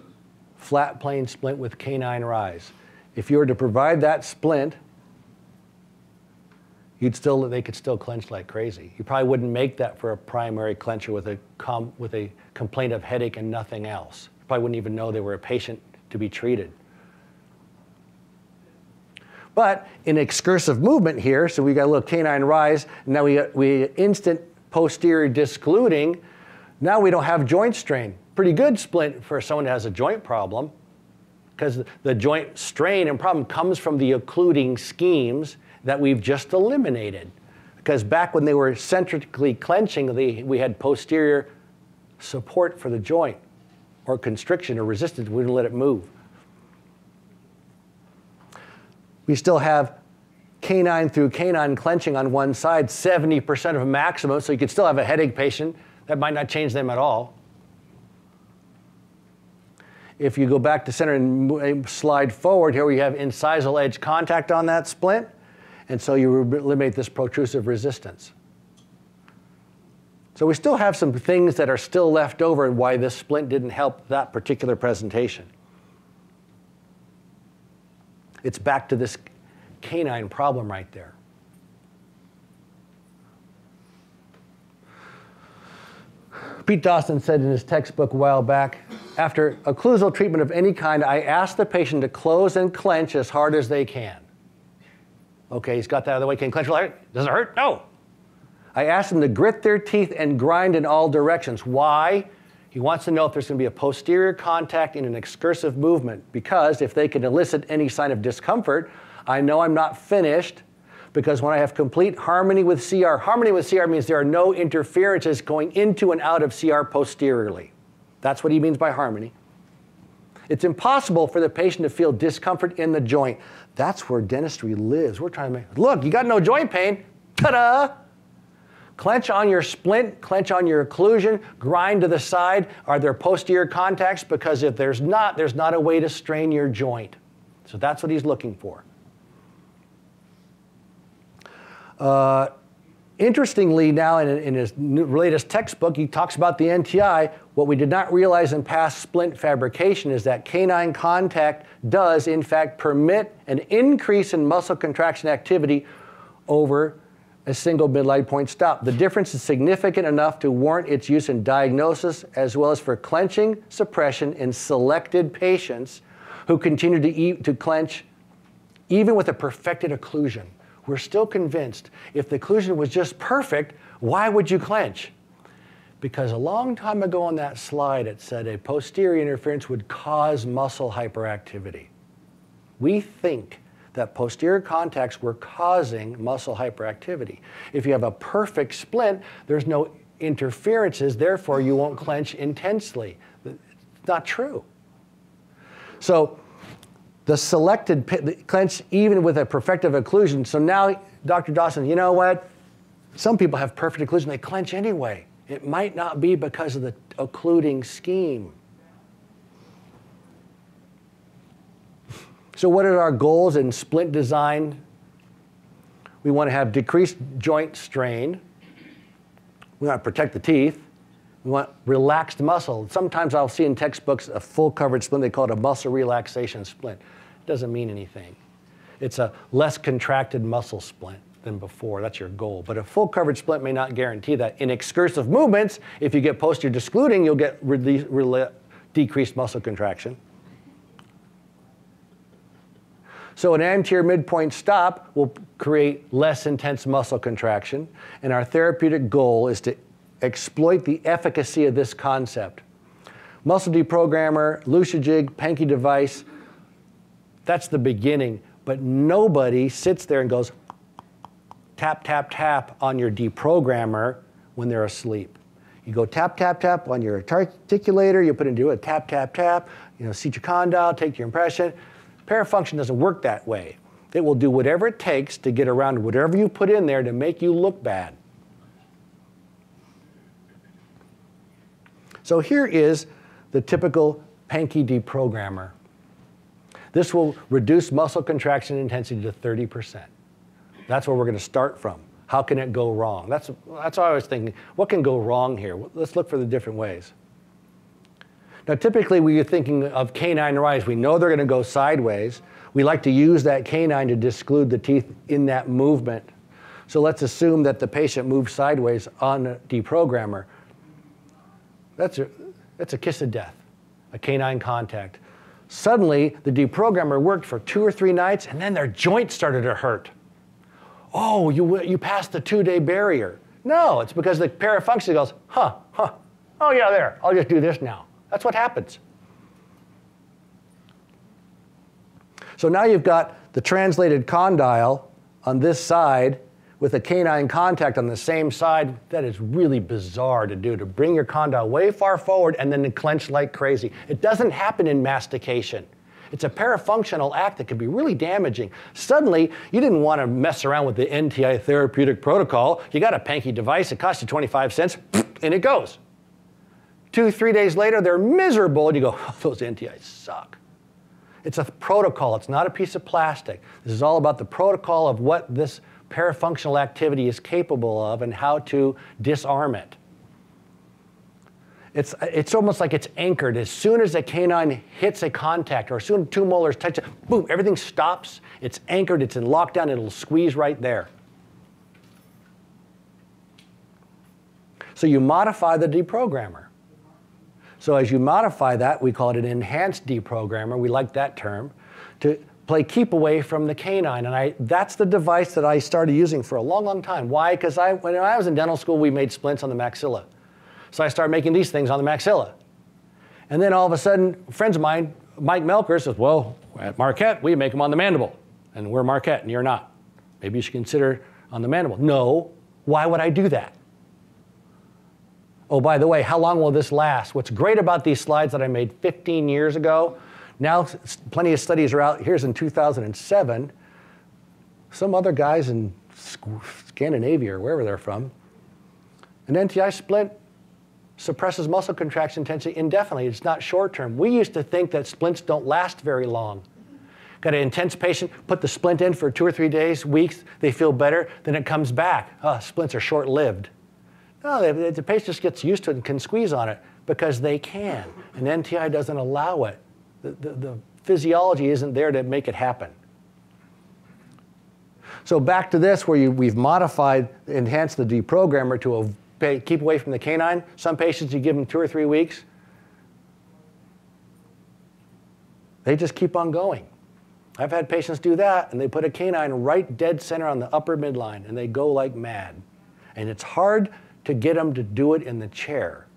flat plane splint with canine rise. If you were to provide that splint they could still clench like crazy. You probably wouldn't make that for a primary clencher with a complaint of headache and nothing else. You probably wouldn't even know they were a patient to be treated. But in excursive movement here, so we got a little canine rise, and now we instant posterior discluding. Now we don't have joint strain. Pretty good splint for someone who has a joint problem, because the joint strain and problem comes from the occluding schemes that we've just eliminated. Because back when they were centrically clenching, we had posterior support for the joint, or constriction or resistance. We wouldn't let it move. We still have canine through canine clenching on one side, 70% of maximum, so you could still have a headache patient. That might not change them at all. If you go back to center and slide forward, here we have incisal edge contact on that splint, and so you eliminate this protrusive resistance. So we still have some things that are still left over and why this splint didn't help that particular presentation. It's back to this canine problem right there. Pete Dawson said in his textbook a while back, after occlusal treatment of any kind, I ask the patient to close and clench as hard as they can. Okay, he's got that out of the way. Can he clench? Does it hurt? No. I ask them to grit their teeth and grind in all directions. Why? He wants to know if there's going to be a posterior contact in an excursive movement, because if they can elicit any sign of discomfort, I know I'm not finished, because when I have complete harmony with CR means there are no interferences going into and out of CR posteriorly. That's what he means by harmony. It's impossible for the patient to feel discomfort in the joint. That's where dentistry lives. We're trying to make, look, you got no joint pain. Ta-da! Clench on your splint, clench on your occlusion, grind to the side. Are there posterior contacts? Because if there's not a way to strain your joint. So that's what he's looking for. Interestingly, now in his latest textbook, he talks about the NTI. What we did not realize in past splint fabrication is that canine contact does, in fact, permit an increase in muscle contraction activity over a single midline point stop. The difference is significant enough to warrant its use in diagnosis as well as for clenching suppression in selected patients who continue to clench even with a perfected occlusion. We're still convinced if the occlusion was just perfect, why would you clench? Because a long time ago on that slide, it said a posterior interference would cause muscle hyperactivity. We think that posterior contacts were causing muscle hyperactivity. If you have a perfect splint, there's no interferences, therefore you won't clench intensely. It's not true. So the selected clench even with a perfective occlusion. So now, Dr. Dawson, you know what? Some people have perfect occlusion, they clench anyway. It might not be because of the occluding scheme. So what are our goals in splint design? We want to have decreased joint strain. We want to protect the teeth. We want relaxed muscle. Sometimes I'll see in textbooks a full coverage splint, they call it a muscle relaxation splint. It doesn't mean anything. It's a less contracted muscle splint than before. That's your goal. But a full coverage splint may not guarantee that. In excursive movements, if you get posterior discluding, you'll get decreased muscle contraction. So an anterior midpoint stop will create less intense muscle contraction, and our therapeutic goal is to exploit the efficacy of this concept. Muscle deprogrammer, Lucijig, Pankey device, that's the beginning, but nobody sits there and goes tap, tap, tap on your deprogrammer when they're asleep. You go tap, tap, tap on your articulator, you put into a tap, tap, tap, seat your condyle, take your impression. Parafunction doesn't work that way. It will do whatever it takes to get around whatever you put in there to make you look bad. So here is the typical Pankey deprogrammer. This will reduce muscle contraction intensity to 30%. That's where we're going to start from. How can it go wrong? That's what I was thinking. What can go wrong here? Let's look for the different ways. Now, typically, we are thinking of canine rise. We know they're going to go sideways. We like to use that canine to disclude the teeth in that movement. So let's assume that the patient moves sideways on the deprogrammer. That's a kiss of death, a canine contact. Suddenly, the deprogrammer worked for 2 or 3 nights, and then their joints started to hurt. Oh, you passed the 2-day barrier. No, it's because the parafunction goes, oh yeah, there, I'll just do this now. That's what happens. So now you've got the translated condyle on this side with a canine contact on the same side. That is really bizarre to do, to bring your condyle way far forward and then to clench like crazy. It doesn't happen in mastication. It's a parafunctional act that can be really damaging. Suddenly, you didn't want to mess around with the NTI therapeutic protocol. You got a panky device, it costs you 25 cents, and it goes. 2, 3 days later, they're miserable, and you go, oh, those NTIs suck. It's a protocol, it's not a piece of plastic. This is all about the protocol of what this parafunctional activity is capable of and how to disarm it. It's almost like it's anchored. As soon as a canine hits a contact, or as soon as 2 molars touch it, boom, everything stops. It's anchored, it's in lockdown, it'll squeeze right there. So you modify the deprogrammer. So as you modify that, we call it an enhanced deprogrammer. We like that term, to play keep away from the canine. And that's the device that I started using for a long, long time. Why? Because when I was in dental school, we made splints on the maxilla. So I started making these things on the maxilla. And then all of a sudden, friends of mine, Mike Melker says, well, at Marquette, we make them on the mandible. And we're Marquette, and you're not. Maybe you should consider on the mandible. No, why would I do that? Oh, by the way, how long will this last? What's great about these slides that I made 15 years ago, now plenty of studies are out. Here's in 2007. Some other guys in Scandinavia or wherever they're from, an NTI splint suppresses muscle contraction intensity indefinitely. It's not short term. We used to think that splints don't last very long. Got an intense patient, put the splint in for 2 or 3 days, weeks, they feel better, then it comes back. Oh, splints are short-lived. No, the patient just gets used to it and can squeeze on it because they can. And NTI doesn't allow it. The physiology isn't there to make it happen. So back to this where we've modified, enhanced the deprogrammer to keep away from the canine. Some patients, you give them 2 or 3 weeks, they just keep on going. I've had patients do that, and they put a canine right dead center on the upper midline, and they go like mad. And it's hard to get them to do it in the chair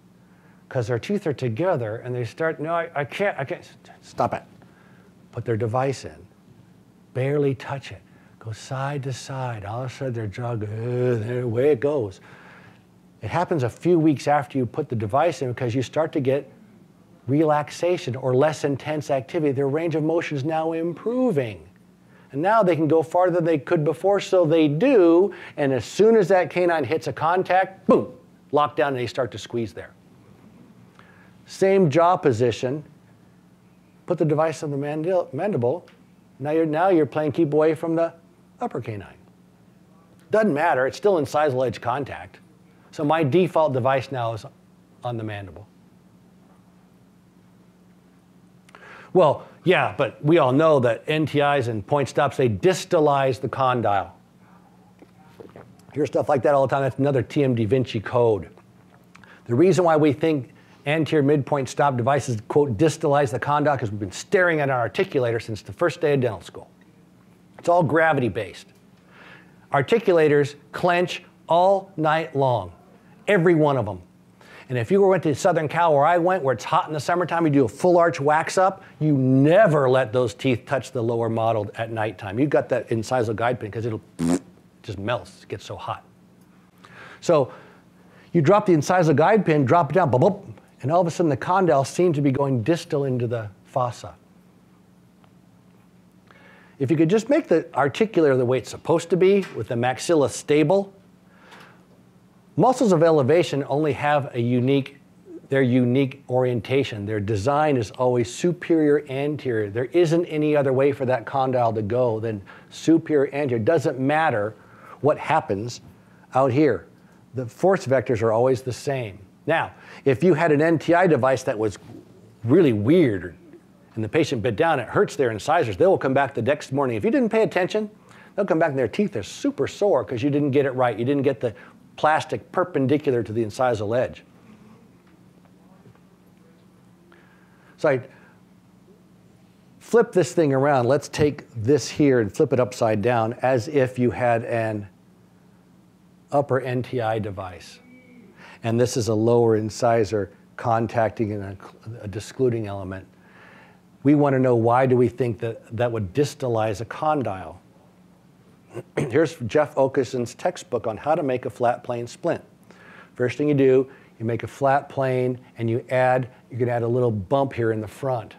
because their teeth are together, and they start, no, I can't. Stop it. Put their device in. Barely touch it. Go side to side. All of a sudden, their jaw goes, away it goes. It happens a few weeks after you put the device in because you start to get relaxation or less intense activity. Their range of motion is now improving. And now they can go farther than they could before, so they do. And as soon as that canine hits a contact, boom, lockdown, and they start to squeeze there. Same jaw position. Put the device on the mandible. Now you're playing keep away from the upper canine. Doesn't matter. It's still incisal edge contact. So my default device now is on the mandible. Well, yeah, but we all know that NTIs and point stops, they distalize the condyle. Hear stuff like that all the time. That's another TMD Vinci code. The reason why we think anterior midpoint stop devices, quote, distalize the condyle, because we've been staring at our articulator since the first day of dental school. It's all gravity-based. Articulators clench all night long, every one of them. And if you went to Southern Cal where I went, where it's hot in the summertime, you do a full arch wax up, you never let those teeth touch the lower model at nighttime. You've got that incisal guide pin because it'll just melts, it gets so hot. So you drop the incisal guide pin, drop it down, boop, boop, and all of a sudden the condyle seems to be going distal into the fossa. If you could just make the articulator the way it's supposed to be, with the maxilla stable, muscles of elevation only have their unique orientation. Their design is always superior anterior. There isn't any other way for that condyle to go than superior anterior. Doesn't matter what happens out here. The force vectors are always the same. Now, if you had an NTI device that was really weird and the patient bit down, it hurts their incisors, they will come back the next morning. If you didn't pay attention, They'll come back and their teeth are super sore because you didn't get it right. You didn't get the plastic perpendicular to the incisal edge. So I flip this thing around. Let's take this here and flip it upside down as if you had an upper NTI device. And this is a lower incisor contacting a discluding element. We want to know, why do we think that that would distalize a condyle? Here's Jeff Okeson's textbook on how to make a flat plane splint. First thing you do, you make a flat plane and you can add a little bump here in the front.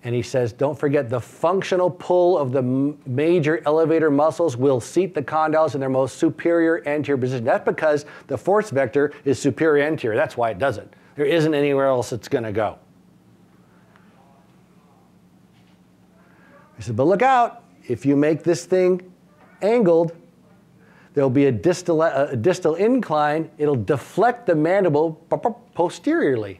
And he says, don't forget, the functional pull of the major elevator muscles will seat the condyles in their most superior anterior position. That's because the force vector is superior anterior. That's why it does it. There isn't anywhere else it's going to go. He said, but look out. If you make this thing angled, there'll be a distal incline. It'll deflect the mandible posteriorly.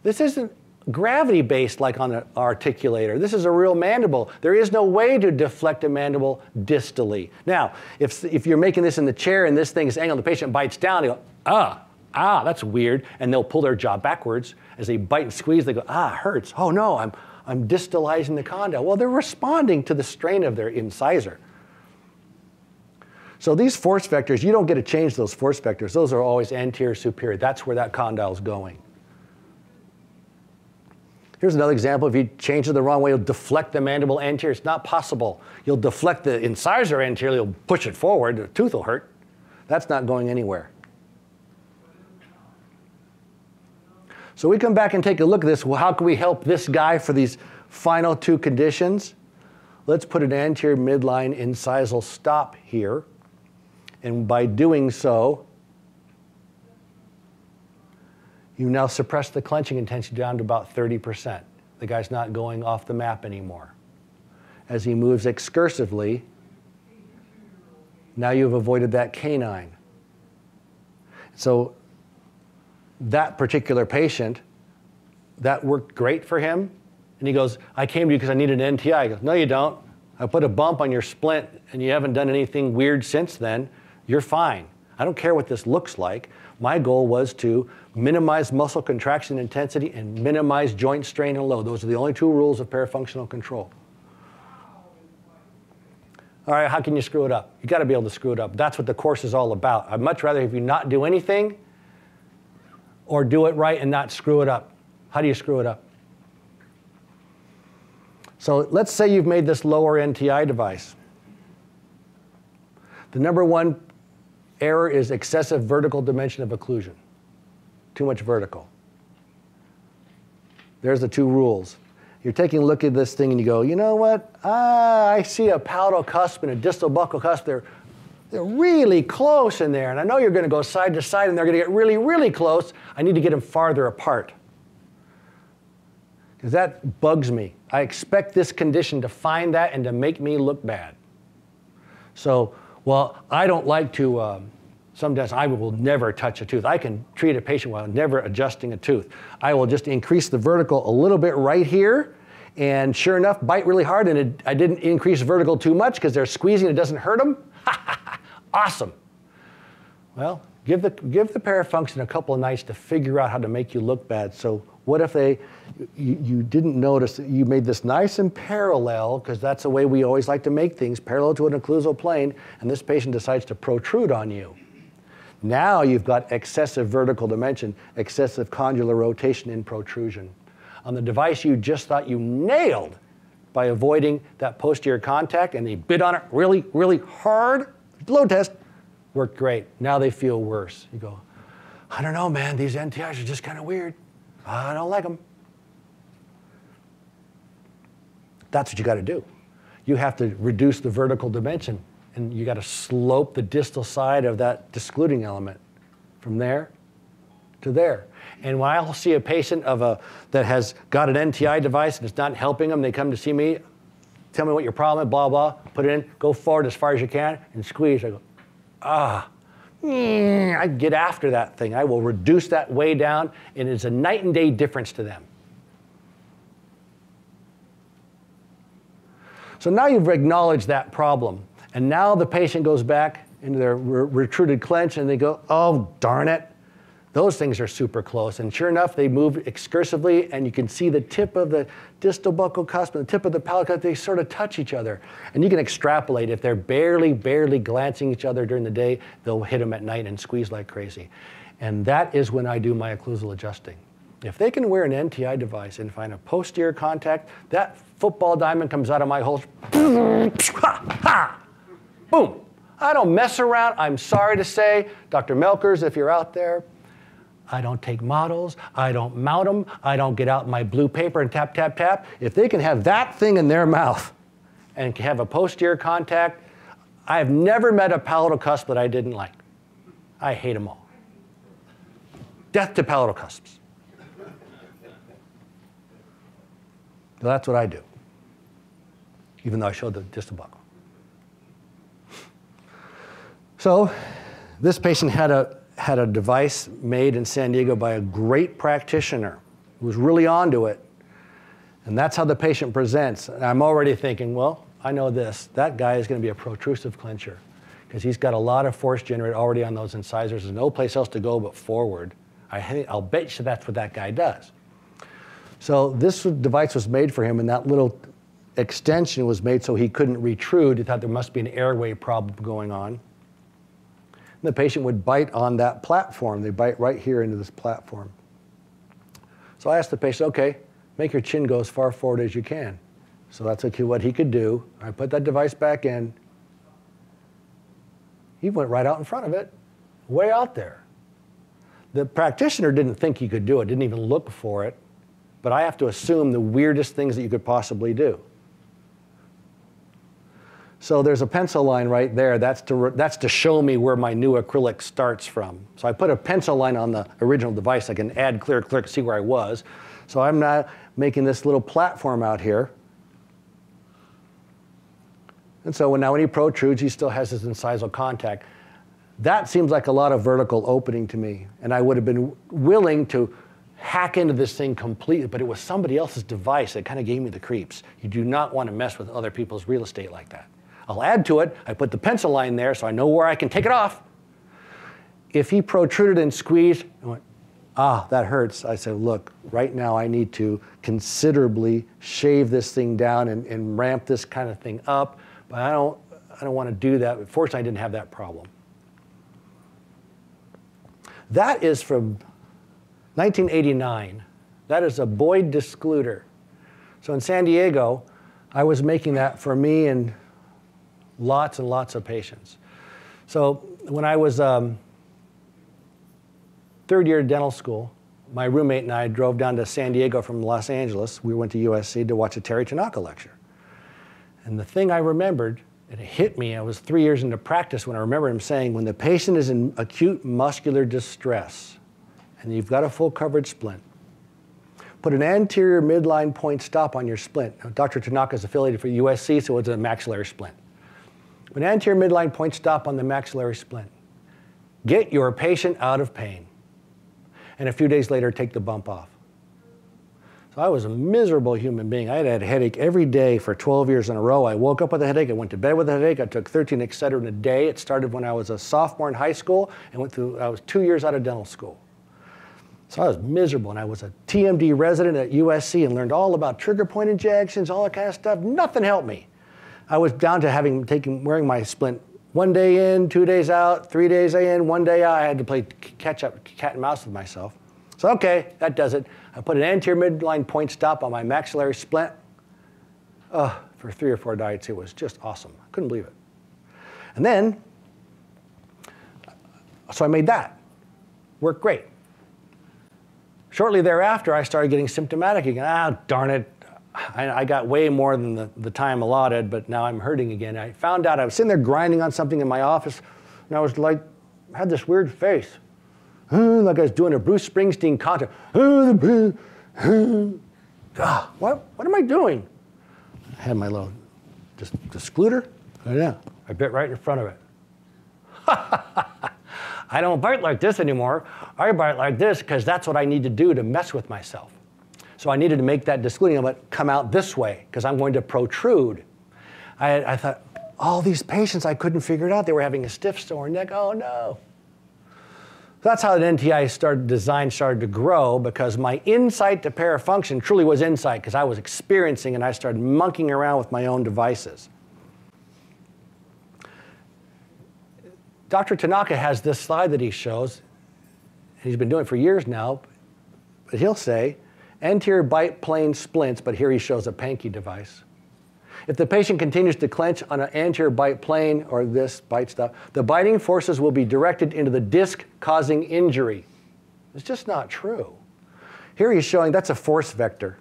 This isn't gravity-based like on an articulator. This is a real mandible. There is no way to deflect a mandible distally. Now, if you're making this in the chair and this thing is angled, the patient bites down, they go, that's weird, and they'll pull their jaw backwards. As they bite and squeeze, they go, it hurts. Oh no, I'm distalizing the condyle. Well, they're responding to the strain of their incisor. So these force vectors, you don't get to change those force vectors. Those are always anterior superior. That's where that condyle is going. Here's another example. If you change it the wrong way, you'll deflect the mandible anterior. It's not possible. You'll deflect the incisor anterior, you'll push it forward, the tooth will hurt. That's not going anywhere. So we come back and take a look at this. Well, how can we help this guy for these final two conditions? Let's put an anterior midline incisal stop here. And by doing so, you now suppress the clenching intensity down to about 30%. The guy's not going off the map anymore. As he moves excursively, now you've avoided that canine. So that particular patient, that worked great for him. And he goes, I came to you because I needed an NTI. He goes, no, you don't. I put a bump on your splint, and you haven't done anything weird since then. You're fine. I don't care what this looks like. My goal was to minimize muscle contraction intensity and minimize joint strain and load. Those are the only two rules of parafunctional control. All right, how can you screw it up? You got to be able to screw it up. That's what the course is all about. I'd much rather have you not do anything or do it right and not screw it up. How do you screw it up? So let's say you've made this lower NTI device. The number one error is excessive vertical dimension of occlusion. Too much vertical. There's the two rules. You're taking a look at this thing and you go, you know what? I see a palatal cusp and a distal buccal cusp. They're really close in there. And I know you're going to go side to side and they're going to get really, really close. I need to get them farther apart. Because that bugs me. I expect this condition to find that and to make me look bad. So, well, I don't like to, sometimes I will never touch a tooth. I can treat a patient while never adjusting a tooth. I will just increase the vertical a little bit right here, and sure enough, bite really hard, and I didn't increase vertical too much because they're squeezing, it doesn't hurt them. Awesome. Well, give the parafunction a couple of nights to figure out how to make you look bad. So what if you didn't notice that you made this nice and parallel, because that's the way we always like to make things, parallel to an occlusal plane, and this patient decides to protrude on you. Now you've got excessive vertical dimension, excessive condylar rotation in protrusion. On the device you just thought you nailed by avoiding that posterior contact, and they bit on it really, really hard, load test, worked great. Now they feel worse. You go, I don't know, man, these NTIs are just kind of weird. I don't like them. That's what you got to do. You have to reduce the vertical dimension, and you got to slope the distal side of that discluding element from there to there. And when I'll see a patient that has got an NTI device and it's not helping them, they come to see me, tell me what your problem is, blah, blah, put it in, go forward as far as you can, and squeeze. I go, I get after that thing. I will reduce that way down, and it's a night and day difference to them. So now you've acknowledged that problem. And now the patient goes back into their retruded clench and they go, oh, darn it. Those things are super close. And sure enough, they move excursively and you can see the tip of the distal buccal cusp and the tip of the palatal cusp, they sort of touch each other. And you can extrapolate. If they're barely glancing each other during the day, they'll hit them at night and squeeze like crazy. And that is when I do my occlusal adjusting. If they can wear an NTI device and find a posterior contact, that football diamond comes out of my hole. Boom. I don't mess around. I'm sorry to say, Dr. Melkers, if you're out there, I don't take models. I don't mount them. I don't get out my blue paper and tap, tap, tap. If they can have that thing in their mouth and have a posterior contact, I've never met a palatal cusp that I didn't like. I hate them all. Death to palatal cusps. So that's what I do, even though I showed the distal buccal. So this patient had a device made in San Diego by a great practitioner who was really onto it. And that's how the patient presents. And I'm already thinking, well, I know this. That guy is going to be a protrusive clincher because he's got a lot of force generated already on those incisors. There's no place else to go but forward. I'll bet you that's what that guy does. So this device was made for him, and that little extension was made so he couldn't retrude. He thought there must be an airway problem going on. And the patient would bite on that platform. They bite right here into this platform. So I asked the patient, okay, make your chin go as far forward as you can. So that's what he could do. I put that device back in. He went right out in front of it, way out there. The practitioner didn't think he could do it, didn't even look for it. But I have to assume the weirdest things that you could possibly do. So there's a pencil line right there. That's to show me where my new acrylic starts from. So I put a pencil line on the original device. I can add clear, see where I was. So I'm now making this little platform out here. And so when he protrudes, he still has his incisal contact. That seems like a lot of vertical opening to me. And I would have been willing to hack into this thing completely, but it was somebody else's device that kind of gave me the creeps. You do not want to mess with other people's real estate like that. I'll add to it. I put the pencil line there so I know where I can take it off. If he protruded and squeezed and went, ah, that hurts, I said, look, right now I need to considerably shave this thing down and ramp this kind of thing up, but I don't want to do that. Fortunately, I didn't have that problem. That is from 1989. That is a Boyd discluder. So in San Diego, I was making that for me and lots and lots of patients. So when I was third year dental school, my roommate and I drove down to San Diego from Los Angeles. We went to USC to watch a Terry Tanaka lecture. And the thing I remembered, and it hit me, I was 3 years into practice when I remember him saying, when the patient is in acute muscular distress, and you've got a full coverage splint, put an anterior midline point stop on your splint. Now, Dr. Tanaka is affiliated for USC, so it's a maxillary splint. Put an anterior midline point stop on the maxillary splint. Get your patient out of pain. And a few days later, take the bump off. So I was a miserable human being. I had a headache every day for 12 years in a row. I woke up with a headache. I went to bed with a headache. I took 13 Excedrin a day. It started when I was a sophomore in high school and I was 2 years out of dental school. So I was miserable, and I was a TMD resident at USC and learned all about trigger point injections, all that kind of stuff. Nothing helped me. I was down to wearing my splint 1 day in, 2 days out, 3 days in, 1 day out. I had to play catch up, cat and mouse with myself. So okay, that does it. I put an anterior midline point stop on my maxillary splint. For 3 or 4 nights, it was just awesome. I couldn't believe it. And then, so I made that. Worked great. Shortly thereafter, I started getting symptomatic again. Ah, darn it. I got way more than the time allotted, but now I'm hurting again. I found out I was sitting there grinding on something in my office, and I was like, had this weird face. Like I was doing a Bruce Springsteen concert. What am I doing? I had my little discluder. Oh, yeah, I bit right in front of it. I don't bite like this anymore. I bite like this because that's what I need to do to mess with myself. So I needed to make that discluding element come out this way because I'm going to protrude. I thought, all these patients, I couldn't figure it out. They were having a stiff sore neck. Oh, no. That's how the NTI design started to grow, because my insight to parafunction truly was insight, because I was experiencing and I started monkeying around with my own devices. Dr. Tanaka has this slide that he shows. He's been doing it for years now, but he'll say, anterior bite plane splints, but here he shows a Pankey device. If the patient continues to clench on an anterior bite plane, or this bite stuff, the biting forces will be directed into the disc, causing injury. It's just not true. Here he's showing that's a force vector.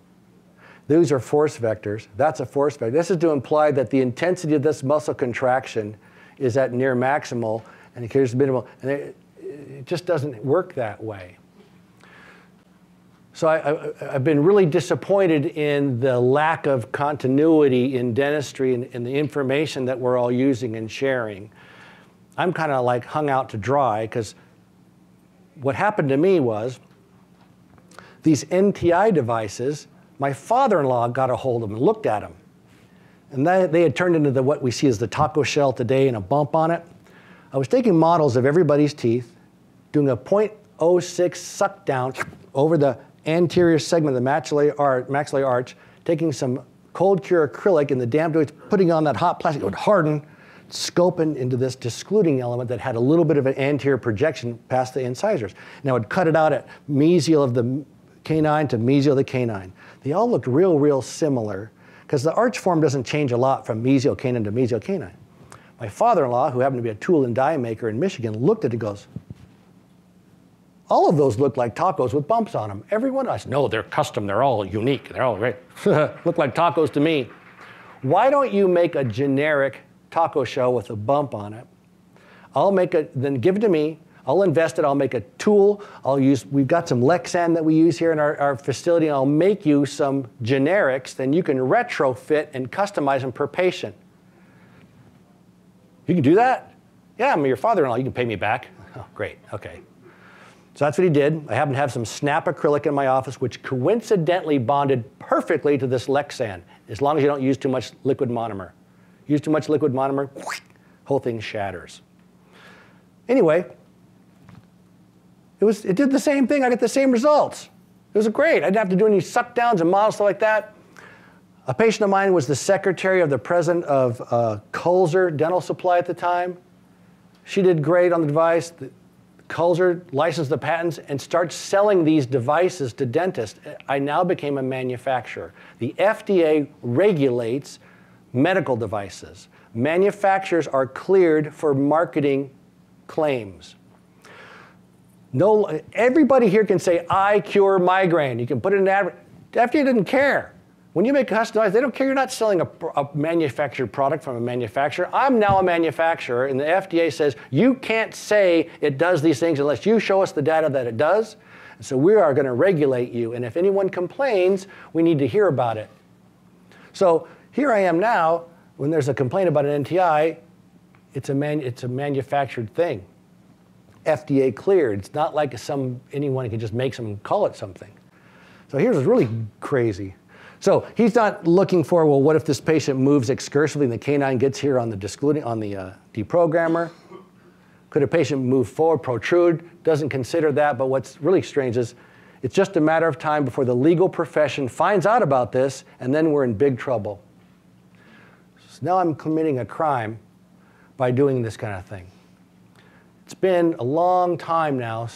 These are force vectors. That's a force vector. This is to imply that the intensity of this muscle contraction is at near maximal, and here's minimal. And it just doesn't work that way. So I've been really disappointed in the lack of continuity in dentistry and the information that we're all using and sharing. I'm kind of like hung out to dry, because what happened to me was these NTI devices, my father-in-law got a hold of them and looked at them. And they had turned into what we see as the taco shell today and a bump on it. I was taking models of everybody's teeth, doing a 0.06 suck down over the anterior segment of the maxillary arch, taking some cold cure acrylic in the damp joints, putting on that hot plastic, it would harden, scoping into this discluding element that had a little bit of an anterior projection past the incisors. And I would cut it out at mesial of the canine to mesial of the canine. They all looked real similar, because the arch form doesn't change a lot from mesial canine to mesial canine. My father-in-law, who happened to be a tool and die maker in Michigan, looked at it and goes, all of those look like tacos with bumps on them. Every one of us. No, they're custom. They're all unique. They're all great. Look like tacos to me. Why don't you make a generic taco shell with a bump on it? I'll make it, then give it to me. I'll invest it. I'll make a tool. We've got some Lexan that we use here in our facility. I'll make you some generics. Then you can retrofit and customize them per patient. You can do that? Yeah, I'm your father-in-law. You can pay me back. Oh, great. Okay. So that's what he did. I happen to have some snap acrylic in my office, which coincidentally bonded perfectly to this Lexan, as long as you don't use too much liquid monomer. Use too much liquid monomer, whole thing shatters. Anyway, it did the same thing. I got the same results. It was great. I didn't have to do any suck downs and models, stuff like that. A patient of mine was the secretary of the president of Kulzer Dental Supply at the time. She did great on the device. Kulzer licensed the patents and starts selling these devices to dentists. I now became a manufacturer. The FDA regulates medical devices. Manufacturers are cleared for marketing claims. No, everybody here can say, I cure migraine. You can put it in an ad. The FDA didn't care. When you make a custom device, they don't care. You're not selling a manufactured product from a manufacturer. I'm now a manufacturer, and the FDA says you can't say it does these things unless you show us the data that it does. And so we are going to regulate you, and if anyone complains, we need to hear about it. So here I am now, when there's a complaint about an NTI, it's a manufactured thing. FDA cleared. It's not like anyone can just make some and call it something. So here's what's really crazy. So he's not looking for, well, what if this patient moves excursively and the canine gets here on the deprogrammer? Could a patient move forward, protrude? Doesn't consider that, but what's really strange is it's just a matter of time before the legal profession finds out about this, and then we're in big trouble. So now I'm committing a crime by doing this kind of thing. It's been a long time now,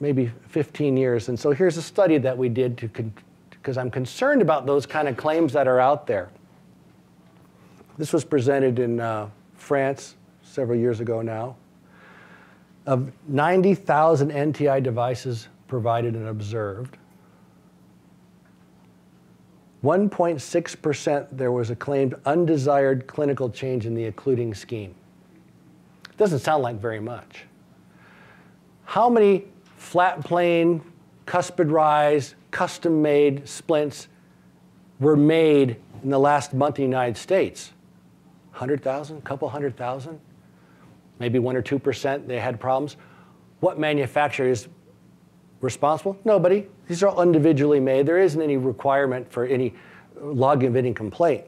maybe 15 years, and so here's a study that we did because I'm concerned about those kind of claims that are out there. This was presented in France several years ago now. Of 90,000 NTI devices provided and observed, 1.6% there was a claimed undesired clinical change in the occluding scheme. Doesn't sound like very much. How many flat plane, cuspid rise, custom-made splints were made in the last month in the United States? 100,000, a couple 100,000? Maybe 1 or 2% they had problems. What manufacturer is responsible? Nobody. These are all individually made. There isn't any requirement for any logging of any complaint.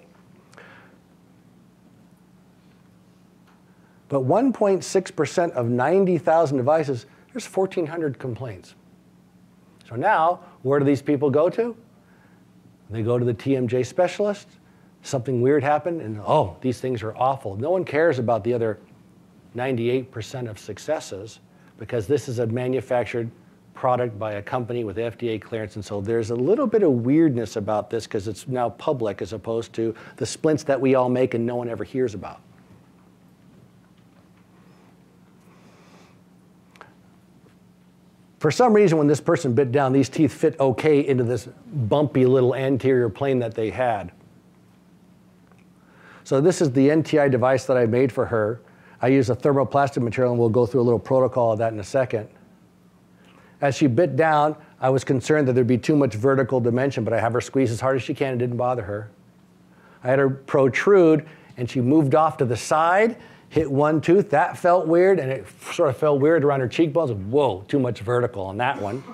But 1.6% of 90,000 devices, there's 1,400 complaints. So now, where do these people go to? They go to the TMJ specialist. Something weird happened, and oh, these things are awful. No one cares about the other 98% of successes because this is a manufactured product by a company with FDA clearance, and so there's a little bit of weirdness about this because it's now public as opposed to the splints that we all make and no one ever hears about. For some reason, when this person bit down, these teeth fit okay into this bumpy little anterior plane that they had. So this is the NTI device that I made for her. I use a thermoplastic material, and we'll go through a little protocol of that in a second. As she bit down, I was concerned that there'd be too much vertical dimension, but I have her squeeze as hard as she can. It didn't bother her. I had her protrude, and she moved off to the side, hit one tooth. That felt weird, and it sort of felt weird around her cheekbones. Whoa, too much vertical on that one.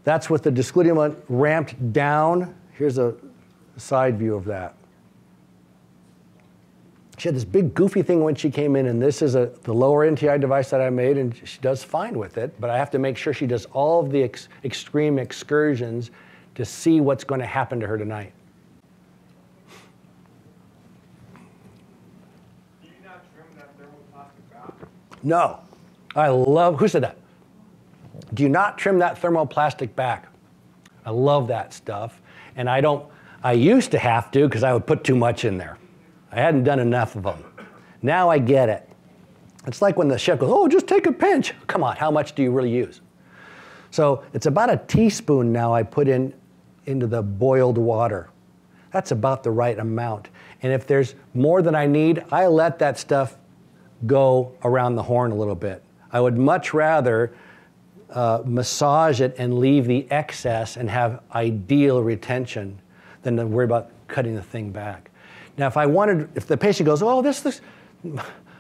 That's with the discludium ramped down. Here's a side view of that. She had this big goofy thing when she came in, and this is the lower NTI device that I made, and she does fine with it, but I have to make sure she does all of the extreme excursions to see what's going to happen to her tonight. Do you not trim that thermoplastic back? No. I love, who said that? Do you not trim that thermoplastic back? I love that stuff, and I used to have to because I would put too much in there. I hadn't done enough of them. Now I get it. It's like when the chef goes, oh, just take a pinch. Come on, how much do you really use? So it's about a teaspoon now I put into the boiled water. That's about the right amount. And if there's more than I need, I let that stuff go around the horn a little bit. I would much rather massage it and leave the excess and have ideal retention than to worry about cutting the thing back. Now, if the patient goes, oh,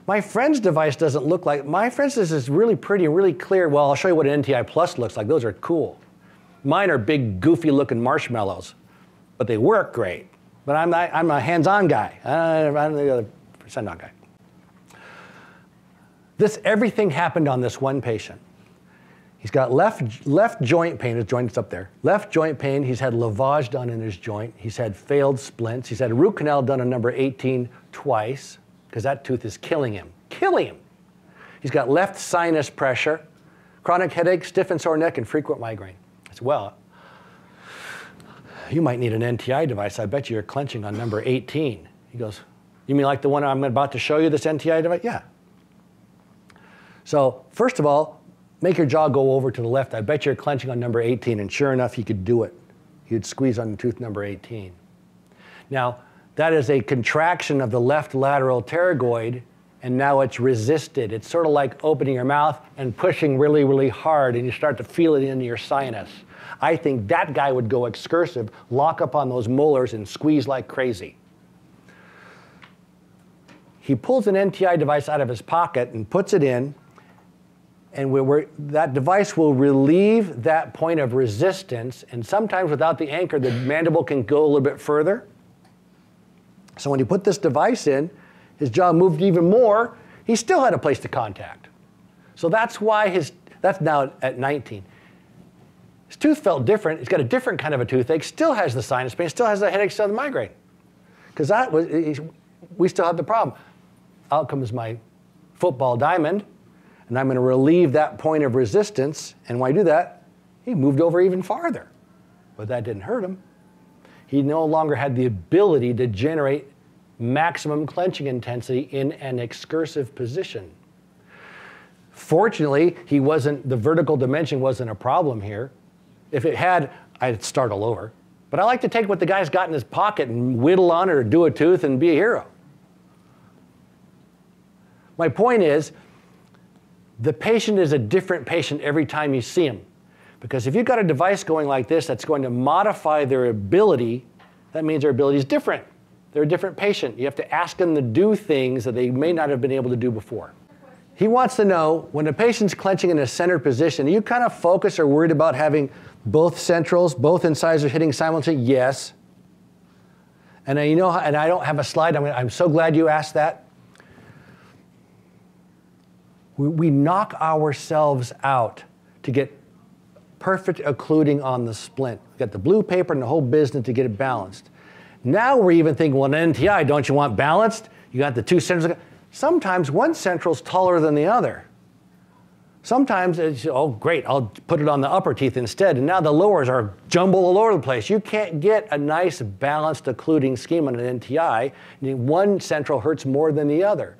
my friend's device doesn't look like, my friend's is really pretty and really clear. Well, I'll show you what an NTI Plus looks like. Those are cool. Mine are big, goofy looking marshmallows, but they work great. But I'm a hands-on guy. I'm the other send-on guy. Everything happened on this one patient. He's got left joint pain, his joint is up there. Left joint pain, he's had lavage done in his joint. He's had failed splints. He's had a root canal done on number 18 twice, because that tooth is killing him. He's got left sinus pressure, chronic headache, stiff and sore neck, and frequent migraine. I said, well, you might need an NTI device. I bet you're clenching on number 18. He goes, you mean like the one I'm about to show you, this NTI device? Yeah. So first of all, make your jaw go over to the left. I bet you're clenching on number 18, and sure enough, he could do it. He'd squeeze on tooth number 18. Now, that is a contraction of the left lateral pterygoid, and now it's resisted. It's sort of like opening your mouth and pushing really, really hard, and you start to feel it into your sinus. I think that guy would go excursive, lock up on those molars, and squeeze like crazy. He pulls an NTI device out of his pocket and puts it in, and that device will relieve that point of resistance, and sometimes without the anchor, the mandible can go a little bit further. So when he put this device in, his jaw moved even more. He still had a place to contact. So that's why that's now at 19. His tooth felt different. He's got a different kind of a toothache, still has the sinus pain, still has the headache, still has the migraine. Because we still had the problem. Out comes my football diamond, and I'm going to relieve that point of resistance. And when I do that, he moved over even farther. But that didn't hurt him. He no longer had the ability to generate maximum clenching intensity in an excursive position. Fortunately, the vertical dimension wasn't a problem here. If it had, I'd start all over. But I like to take what the guy's got in his pocket and whittle on it or do a tooth and be a hero. My point is, the patient is a different patient every time you see him. Because if you've got a device going like this that's going to modify their ability, that means their ability is different. They're a different patient. You have to ask them to do things that they may not have been able to do before. He wants to know, when a patient's clenching in a centered position, are you kind of focused or worried about having both centrals, both incisors hitting simultaneously? Yes. And I don't have a slide. I'm so glad you asked that. We knock ourselves out to get perfect occluding on the splint. We got the blue paper and the whole business to get it balanced. Now we're even thinking, well, an NTI, don't you want balanced? You got the two centrals. Sometimes one central's taller than the other. Sometimes it's, oh, great, I'll put it on the upper teeth instead, and now the lowers are jumbled all over the place. You can't get a nice balanced occluding scheme on an NTI. One central hurts more than the other.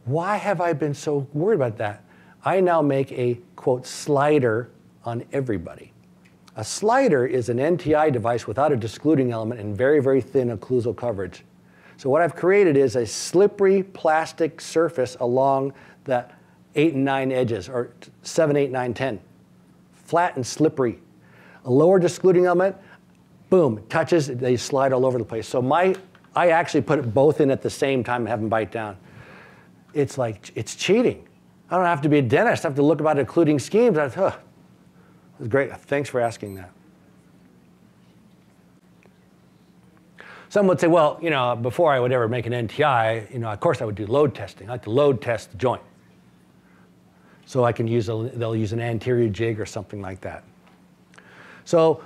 Why have I been so worried about that? I now make a, quote, slider on everybody. A slider is an NTI device without a discluding element and very, very thin occlusal coverage. So what I've created is a slippery plastic surface along the 8 and 9 edges, or 7, 8, 9, 10. Flat and slippery. A lower discluding element, boom, touches, they slide all over the place. So I actually put it both in at the same time and have them bite down. It's like, it's cheating. I don't have to be a dentist. I have to look about occluding schemes. That's great. Thanks for asking that. Some would say, well, you know, before I would ever make an NTI, you know, of course I would do load testing. I like to load test the joint. So I can use, they'll use an anterior jig or something like that. So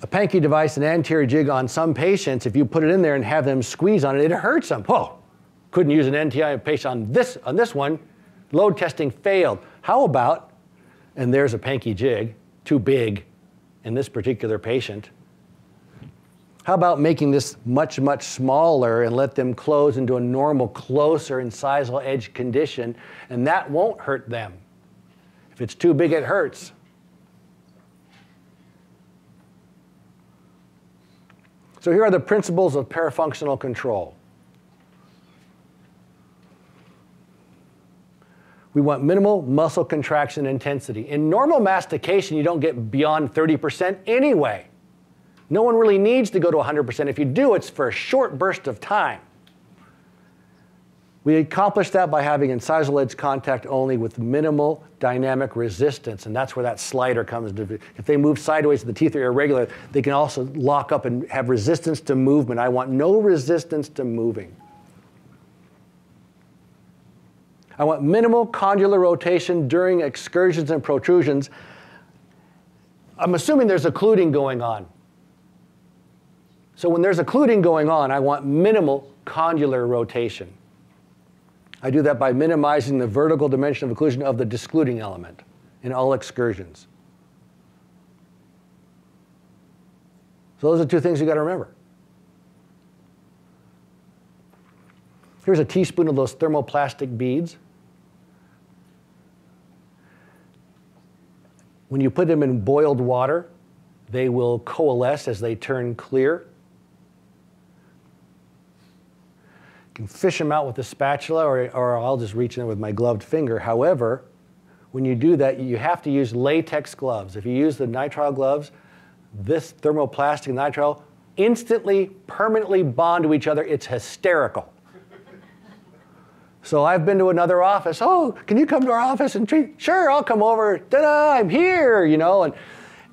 a Pankey device, an anterior jig on some patients, if you put it in there and have them squeeze on it, it hurts them. Whoa, couldn't use an NTI patient on this one. Load testing failed. How about, and there's a Pankey jig, too big in this particular patient. How about making this much, much smaller and let them close into a normal, closer incisal edge condition, and that won't hurt them. If it's too big, it hurts. So here are the principles of parafunctional control. We want minimal muscle contraction intensity. In normal mastication, you don't get beyond 30% anyway. No one really needs to go to 100%. If you do, it's for a short burst of time. We accomplish that by having incisal edge contact only with minimal dynamic resistance, and that's where that slider comes into. If they move sideways, the teeth are irregular, they can also lock up and have resistance to movement. I want no resistance to moving. I want minimal condylar rotation during excursions and protrusions. I'm assuming there's occluding going on. So when there's occluding going on, I want minimal condylar rotation. I do that by minimizing the vertical dimension of occlusion of the discluding element in all excursions. So those are two things you got to remember. Here's a teaspoon of those thermoplastic beads. When you put them in boiled water, they will coalesce as they turn clear. You can fish them out with a spatula, or I'll just reach in there with my gloved finger. However, when you do that, you have to use latex gloves. If you use the nitrile gloves, this thermoplastic nitrile instantly, permanently bond to each other. It's hysterical. So I've been to another office. Oh, can you come to our office and treat? Sure, I'll come over. Ta-da, I'm here, you know,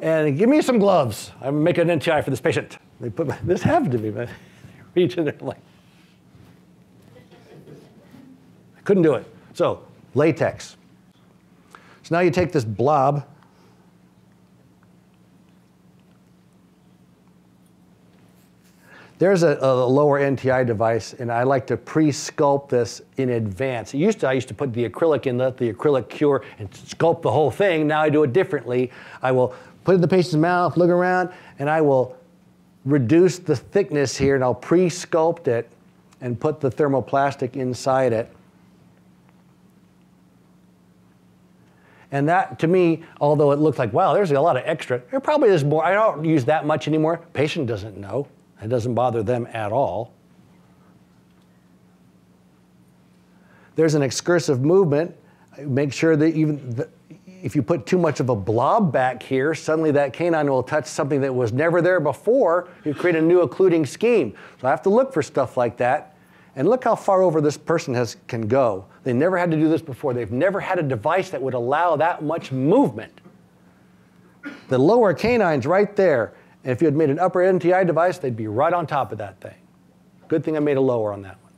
and give me some gloves. I'm making an NTI for this patient. They put this happened to me, but reach in there like, I couldn't do it. So latex. So now you take this blob. There's a lower NTI device, and I like to pre-sculpt this in advance. I used to put the acrylic in, let the acrylic cure, and sculpt the whole thing. Now I do it differently. I will put it in the patient's mouth, look around, and I will reduce the thickness here, and I'll pre-sculpt it and put the thermoplastic inside it. And that, to me, although it looks like, wow, there's a lot of extra, there probably is more. I don't use that much anymore. Patient doesn't know. It doesn't bother them at all. There's an excursive movement. Make sure that if you put too much of a blob back here, suddenly that canine will touch something that was never there before. You create a new occluding scheme. So I have to look for stuff like that. And look how far over this person can go. They never had to do this before. They've never had a device that would allow that much movement. The lower canine's right there. And if you had made an upper NTI device, they'd be right on top of that thing. Good thing I made a lower on that one.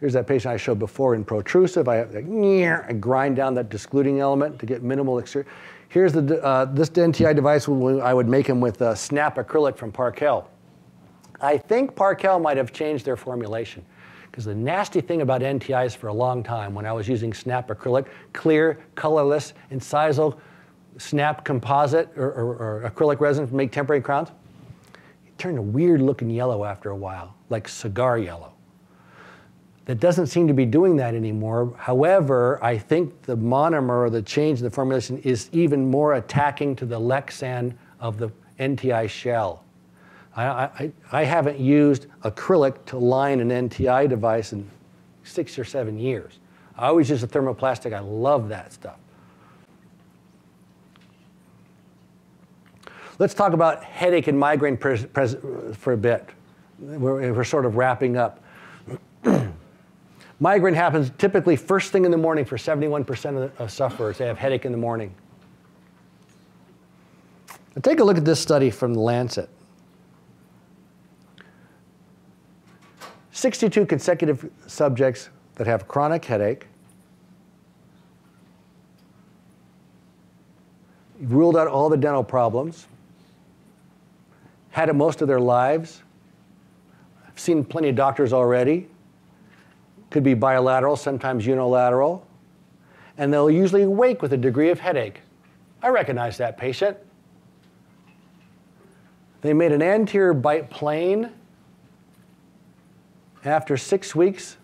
Here's that patient I showed before in protrusive. I grind down that discluding element to get minimal extrusion. Here's this NTI device. I would make them with snap acrylic from Parkel. I think Parkel might have changed their formulation, because the nasty thing about NTIs for a long time, when I was using snap acrylic, clear, colorless, incisal snap composite or acrylic resin to make temporary crowns, it turned a weird looking yellow after a while, like cigar yellow. That doesn't seem to be doing that anymore. However, I think the monomer or the change in the formulation is even more attacking to the lexan of the NTI shell. I haven't used acrylic to line an NTI device in 6 or 7 years. I always use a thermoplastic. I love that stuff. Let's talk about headache and migraine for a bit. We're sort of wrapping up. Migraine happens typically first thing in the morning for 71% of sufferers. They have headache in the morning. Now take a look at this study from The Lancet. 62 consecutive subjects that have chronic headache, ruled out all the dental problems, had it most of their lives. I've seen plenty of doctors already. Could be bilateral, sometimes unilateral. And they'll usually wake with a degree of headache. I recognize that patient. They made an anterior bite plane. After 6 weeks,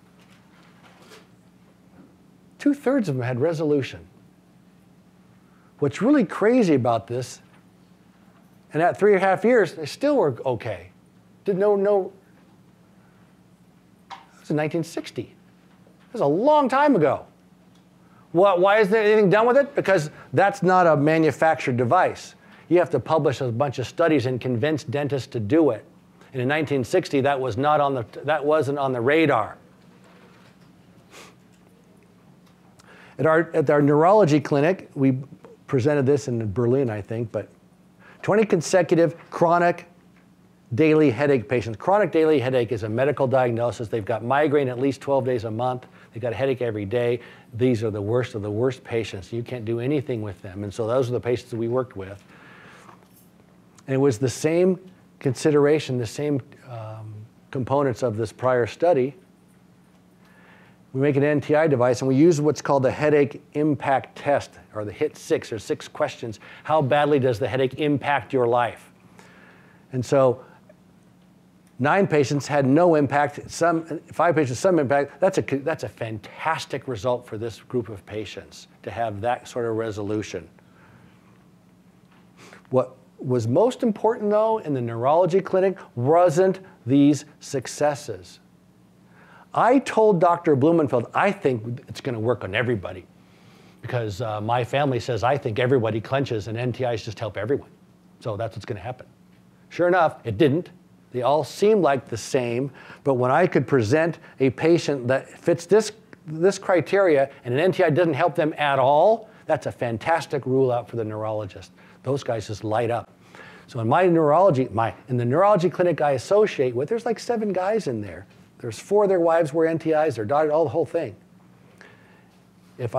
2/3 of them had resolution. What's really crazy about this, and at 3.5 years, they still were okay. It was in 1960. It was a long time ago. Why isn't anything done with it? Because that's not a manufactured device. You have to publish a bunch of studies and convince dentists to do it. And in 1960, that wasn't on the radar. At our neurology clinic, we presented this in Berlin, I think, but 20 consecutive chronic daily headache patients. Chronic daily headache is a medical diagnosis. They've got migraine at least 12 days a month. They've got a headache every day. These are the worst of the worst patients. You can't do anything with them. And so those are the patients that we worked with. And it was the same consideration, the same components of this prior study. We make an NTI device and we use what's called the headache impact test, or the HIT6, or 6 questions. How badly does the headache impact your life? And so 9 patients had no impact, 5 patients some impact. That's a fantastic result for this group of patients to have that sort of resolution. What was most important, though, in the neurology clinic wasn't these successes. I told Dr. Blumenfeld, I think it's going to work on everybody, because my family says I think everybody clenches and NTIs just help everyone. So that's what's going to happen. Sure enough, it didn't. They all seemed like the same, but when I could present a patient that fits this criteria and an NTI doesn't help them at all, that's a fantastic rule out for the neurologist. Those guys just light up. So in the neurology clinic I associate with, there's like 7 guys in there. There's 4 of their wives were NTIs, their daughter, all the whole thing. If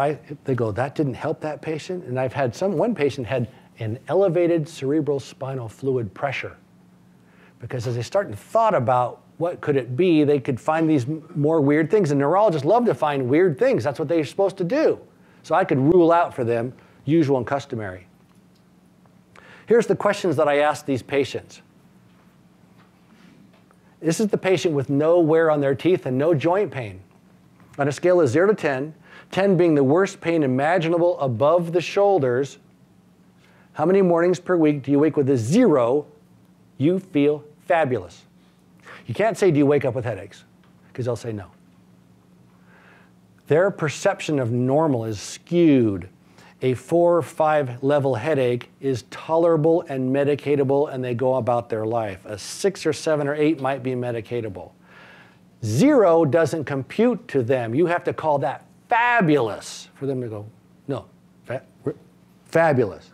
they go, that didn't help that patient, and I've had one patient had an elevated cerebral spinal fluid pressure, because as they start and thought about what could it be, they could find these more weird things. And neurologists love to find weird things. That's what they're supposed to do. So I could rule out for them usual and customary. Here's the questions that I asked these patients. This is the patient with no wear on their teeth and no joint pain. On a scale of 0 to 10, 10 being the worst pain imaginable above the shoulders, how many mornings per week do you wake with a 0? You feel fabulous. You can't say, do you wake up with headaches? Because they'll say no. Their perception of normal is skewed. A 4 or 5 level headache is tolerable and medicatable, and they go about their life. A 6 or 7 or 8 might be medicatable. 0 doesn't compute to them. You have to call that fabulous for them to go, no, fabulous.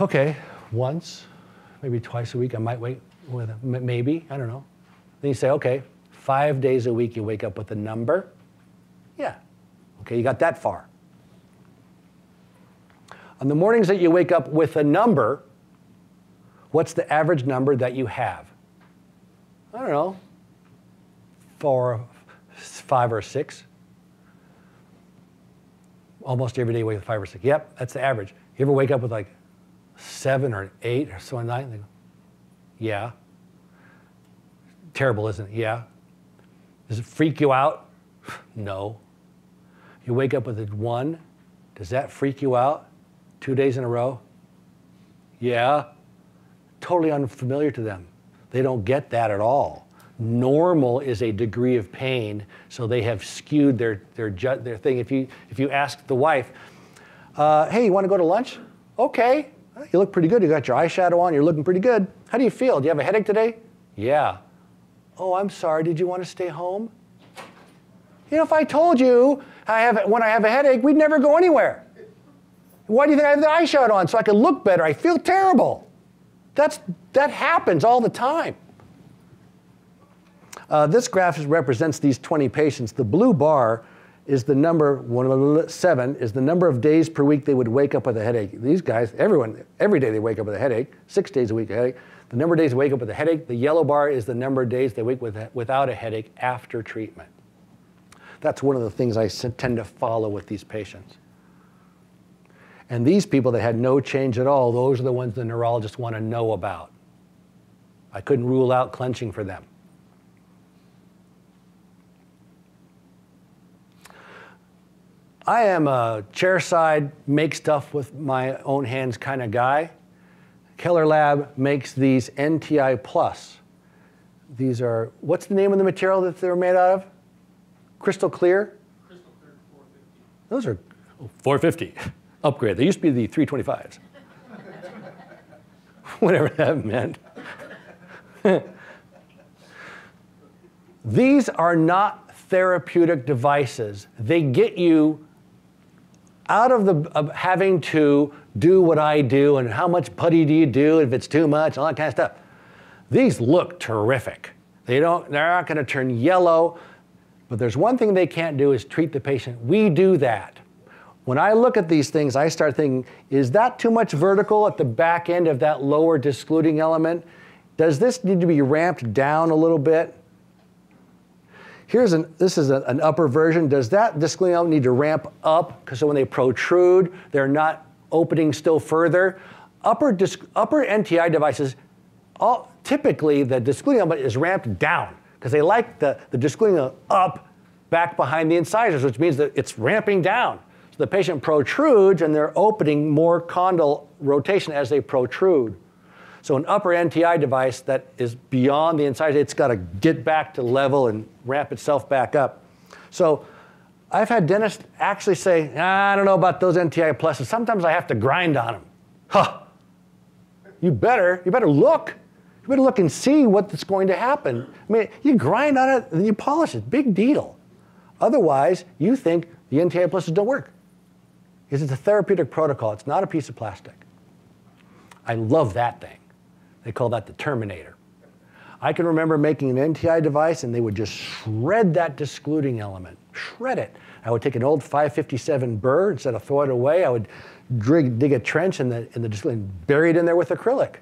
Okay, once, maybe twice a week I might wait with them, maybe, I don't know. Then you say, okay, 5 days a week you wake up with a number? Yeah. Okay, you got that far. On the mornings that you wake up with a number, what's the average number that you have? I don't know, 4, 5 or 6. Almost every day you wake up with 5 or 6. Yep, that's the average. You ever wake up with like 7 or 8 or so on night? And they go, yeah. Terrible, isn't it? Yeah. Does it freak you out? No. You wake up with a 1. Does that freak you out? 2 days in a row? Yeah. Totally unfamiliar to them. They don't get that at all. Normal is a degree of pain, so they have skewed their thing. If you ask the wife, hey, you want to go to lunch? Okay. You look pretty good. You got your eyeshadow on. You're looking pretty good. How do you feel? Do you have a headache today? Yeah. Oh, I'm sorry. Did you want to stay home? You know, if I told you when I have a headache, we'd never go anywhere. Why do you think I have the eyeshadow on? So I can look better. I feel terrible. That happens all the time. This graph represents these 20 patients. The blue bar is the number, 7, is the number of days per week they would wake up with a headache. These guys, every day they wake up with a headache, 6 days a week a headache. The number of days they wake up with a headache. The yellow bar is the number of days they wake without a headache after treatment. That's one of the things I tend to follow with these patients. And these people that had no change at all, those are the ones the neurologists want to know about. I couldn't rule out clenching for them. I am a chairside, make stuff with my own hands kind of guy. Keller Lab makes these NTI Plus. These are, what's the name of the material that they're made out of? Crystal clear? Crystal clear 450. Those are 450. Upgrade. They used to be the 325s. Whatever that meant. These are not therapeutic devices. They get you out of having to do what I do and how much putty do you do if it's too much, all that kind of stuff. These look terrific. They're not going to turn yellow, but there's one thing they can't do is treat the patient. We do that. When I look at these things, I start thinking, is that too much vertical at the back end of that lower discluding element? Does this need to be ramped down a little bit? This is an upper version. Does that discluding element need to ramp up? Because so when they protrude, they're not opening still further. Upper NTI devices, typically the discluding element is ramped down because they like the discluding element up back behind the incisors, which means that it's ramping down. So the patient protrudes and they're opening more condyle rotation as they protrude. So an upper NTI device that is beyond the incisor, it's got to get back to level and ramp itself back up. So I've had dentists actually say, I don't know about those NTI pluses. Sometimes I have to grind on them. Huh. You better look. You better look and see what's going to happen. I mean, you grind on it and you polish it. Big deal. Otherwise, you think the NTI pluses don't work. Because it's a therapeutic protocol. It's not a piece of plastic. I love that thing. They call that the Terminator. I can remember making an NTI device and they would just shred that discluding element. Shred it. I would take an old 557 burr, instead of throw it away, I would dig a trench in the discluding, bury it in there with acrylic.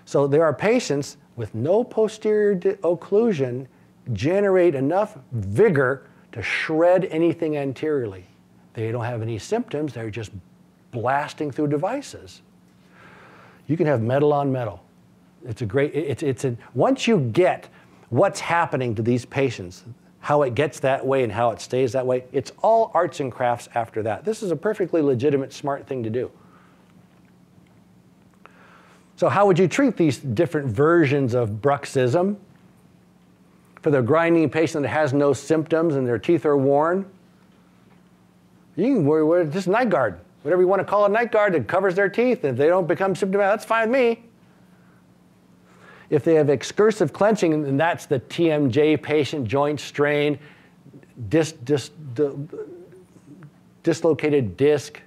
So there are patients with no posterior occlusion generate enough vigor to shred anything anteriorly. They don't have any symptoms, they're just blasting through devices. You can have metal on metal. It's a great, once you get what's happening to these patients, how it gets that way and how it stays that way, it's all arts and crafts after that. This is a perfectly legitimate, smart thing to do. So how would you treat these different versions of bruxism? For the grinding patient that has no symptoms and their teeth are worn, you can wear just night guard. Whatever you want to call a night guard that covers their teeth. If they don't become symptomatic, that's fine with me. If they have excursive clenching, and that's the TMJ patient, joint strain, dislocated disc,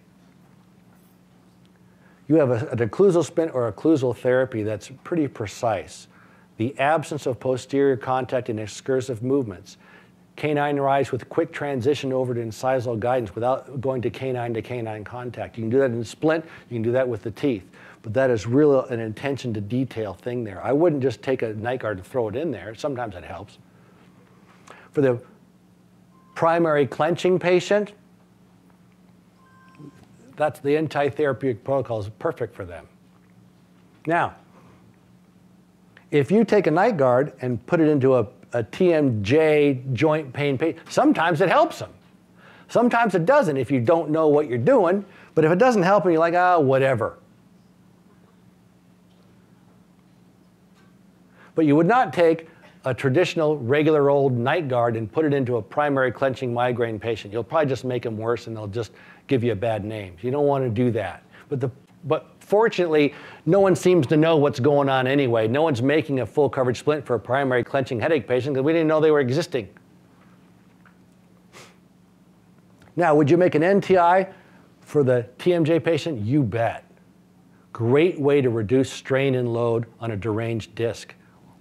you have an occlusal splint or occlusal therapy that's pretty precise. the absence of posterior contact and excursive movements, canine rise with quick transition over to incisal guidance without going to canine contact. You can do that in splint, you can do that with the teeth, but that is really an attention to detail thing there. I wouldn't just take a night guard and throw it in there. Sometimes it helps. For the primary clenching patient, that's the anti-therapeutic protocol is perfect for them. Now, if you take a night guard and put it into a TMJ joint pain patient, sometimes it helps them. Sometimes it doesn't if you don't know what you're doing, but if it doesn't help and you're like, ah, whatever. But you would not take a traditional, regular old night guard and put it into a primary clenching migraine patient. You'll probably just make them worse and they'll just give you a bad name. You don't want to do that. But fortunately, no one seems to know what's going on anyway. No one's making a full coverage splint for a primary clenching headache patient because we didn't know they were existing. Now, would you make an NTI for the TMJ patient? You bet. Great way to reduce strain and load on a deranged disc.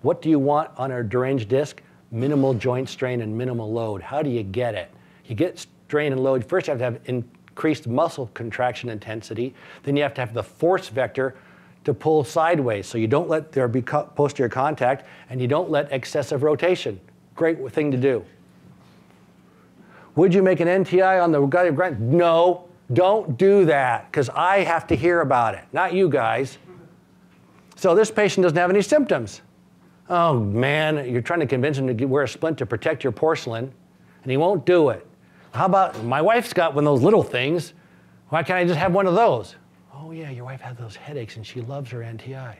What do you want on a deranged disc? Minimal joint strain and minimal load. How do you get it? You get strain and load. First, you have to have increased muscle contraction intensity. Then you have to have the force vector to pull sideways. So you don't let there be posterior contact and you don't let excessive rotation. Great thing to do. Would you make an NTI on the guided grind? No, don't do that because I have to hear about it, not you guys. So this patient doesn't have any symptoms. Oh man, you're trying to convince him to wear a splint to protect your porcelain, and he won't do it. How about, my wife's got one of those little things. Why can't I just have one of those? Oh yeah, your wife had those headaches and she loves her NTI.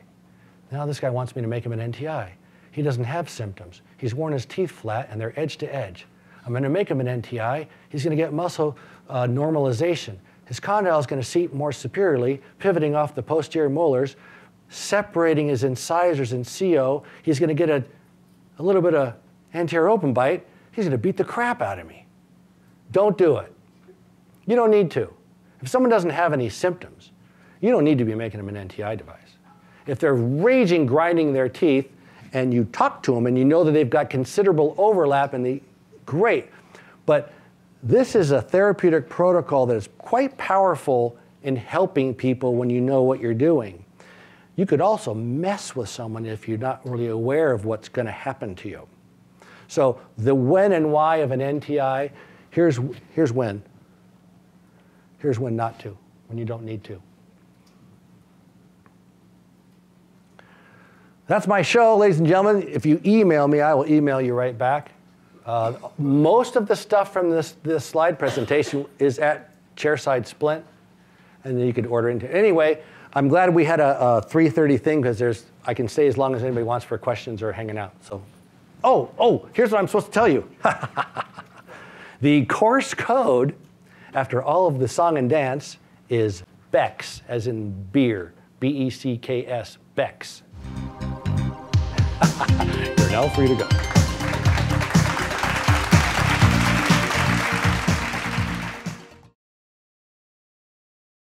Now this guy wants me to make him an NTI. He doesn't have symptoms. He's worn his teeth flat and they're edge to edge. I'm gonna make him an NTI. He's gonna get muscle normalization. His condyle is gonna seat more superiorly, pivoting off the posterior molars, separating his incisors and CO. He's gonna get a little bit of anterior open bite. He's gonna beat the crap out of me. Don't do it. You don't need to. If someone doesn't have any symptoms, you don't need to be making them an NTI device. If they're raging, grinding their teeth, and you talk to them and you know that they've got considerable overlap great. But this is a therapeutic protocol that is quite powerful in helping people when you know what you're doing. You could also mess with someone if you're not really aware of what's going to happen to you. So the when and why of an NTI, here's when. Here's when not to, when you don't need to. That's my show, ladies and gentlemen. If you email me, I will email you right back. Most of the stuff from this slide presentation is at Chairside Splint, and then you could order into. Anyway, I'm glad we had a 3:30 thing because I can stay as long as anybody wants for questions or hanging out. So, here's what I'm supposed to tell you. The course code, after all of the song and dance, is BECKS, as in beer, B-E-C-K-S, BECKS. You're now free to go.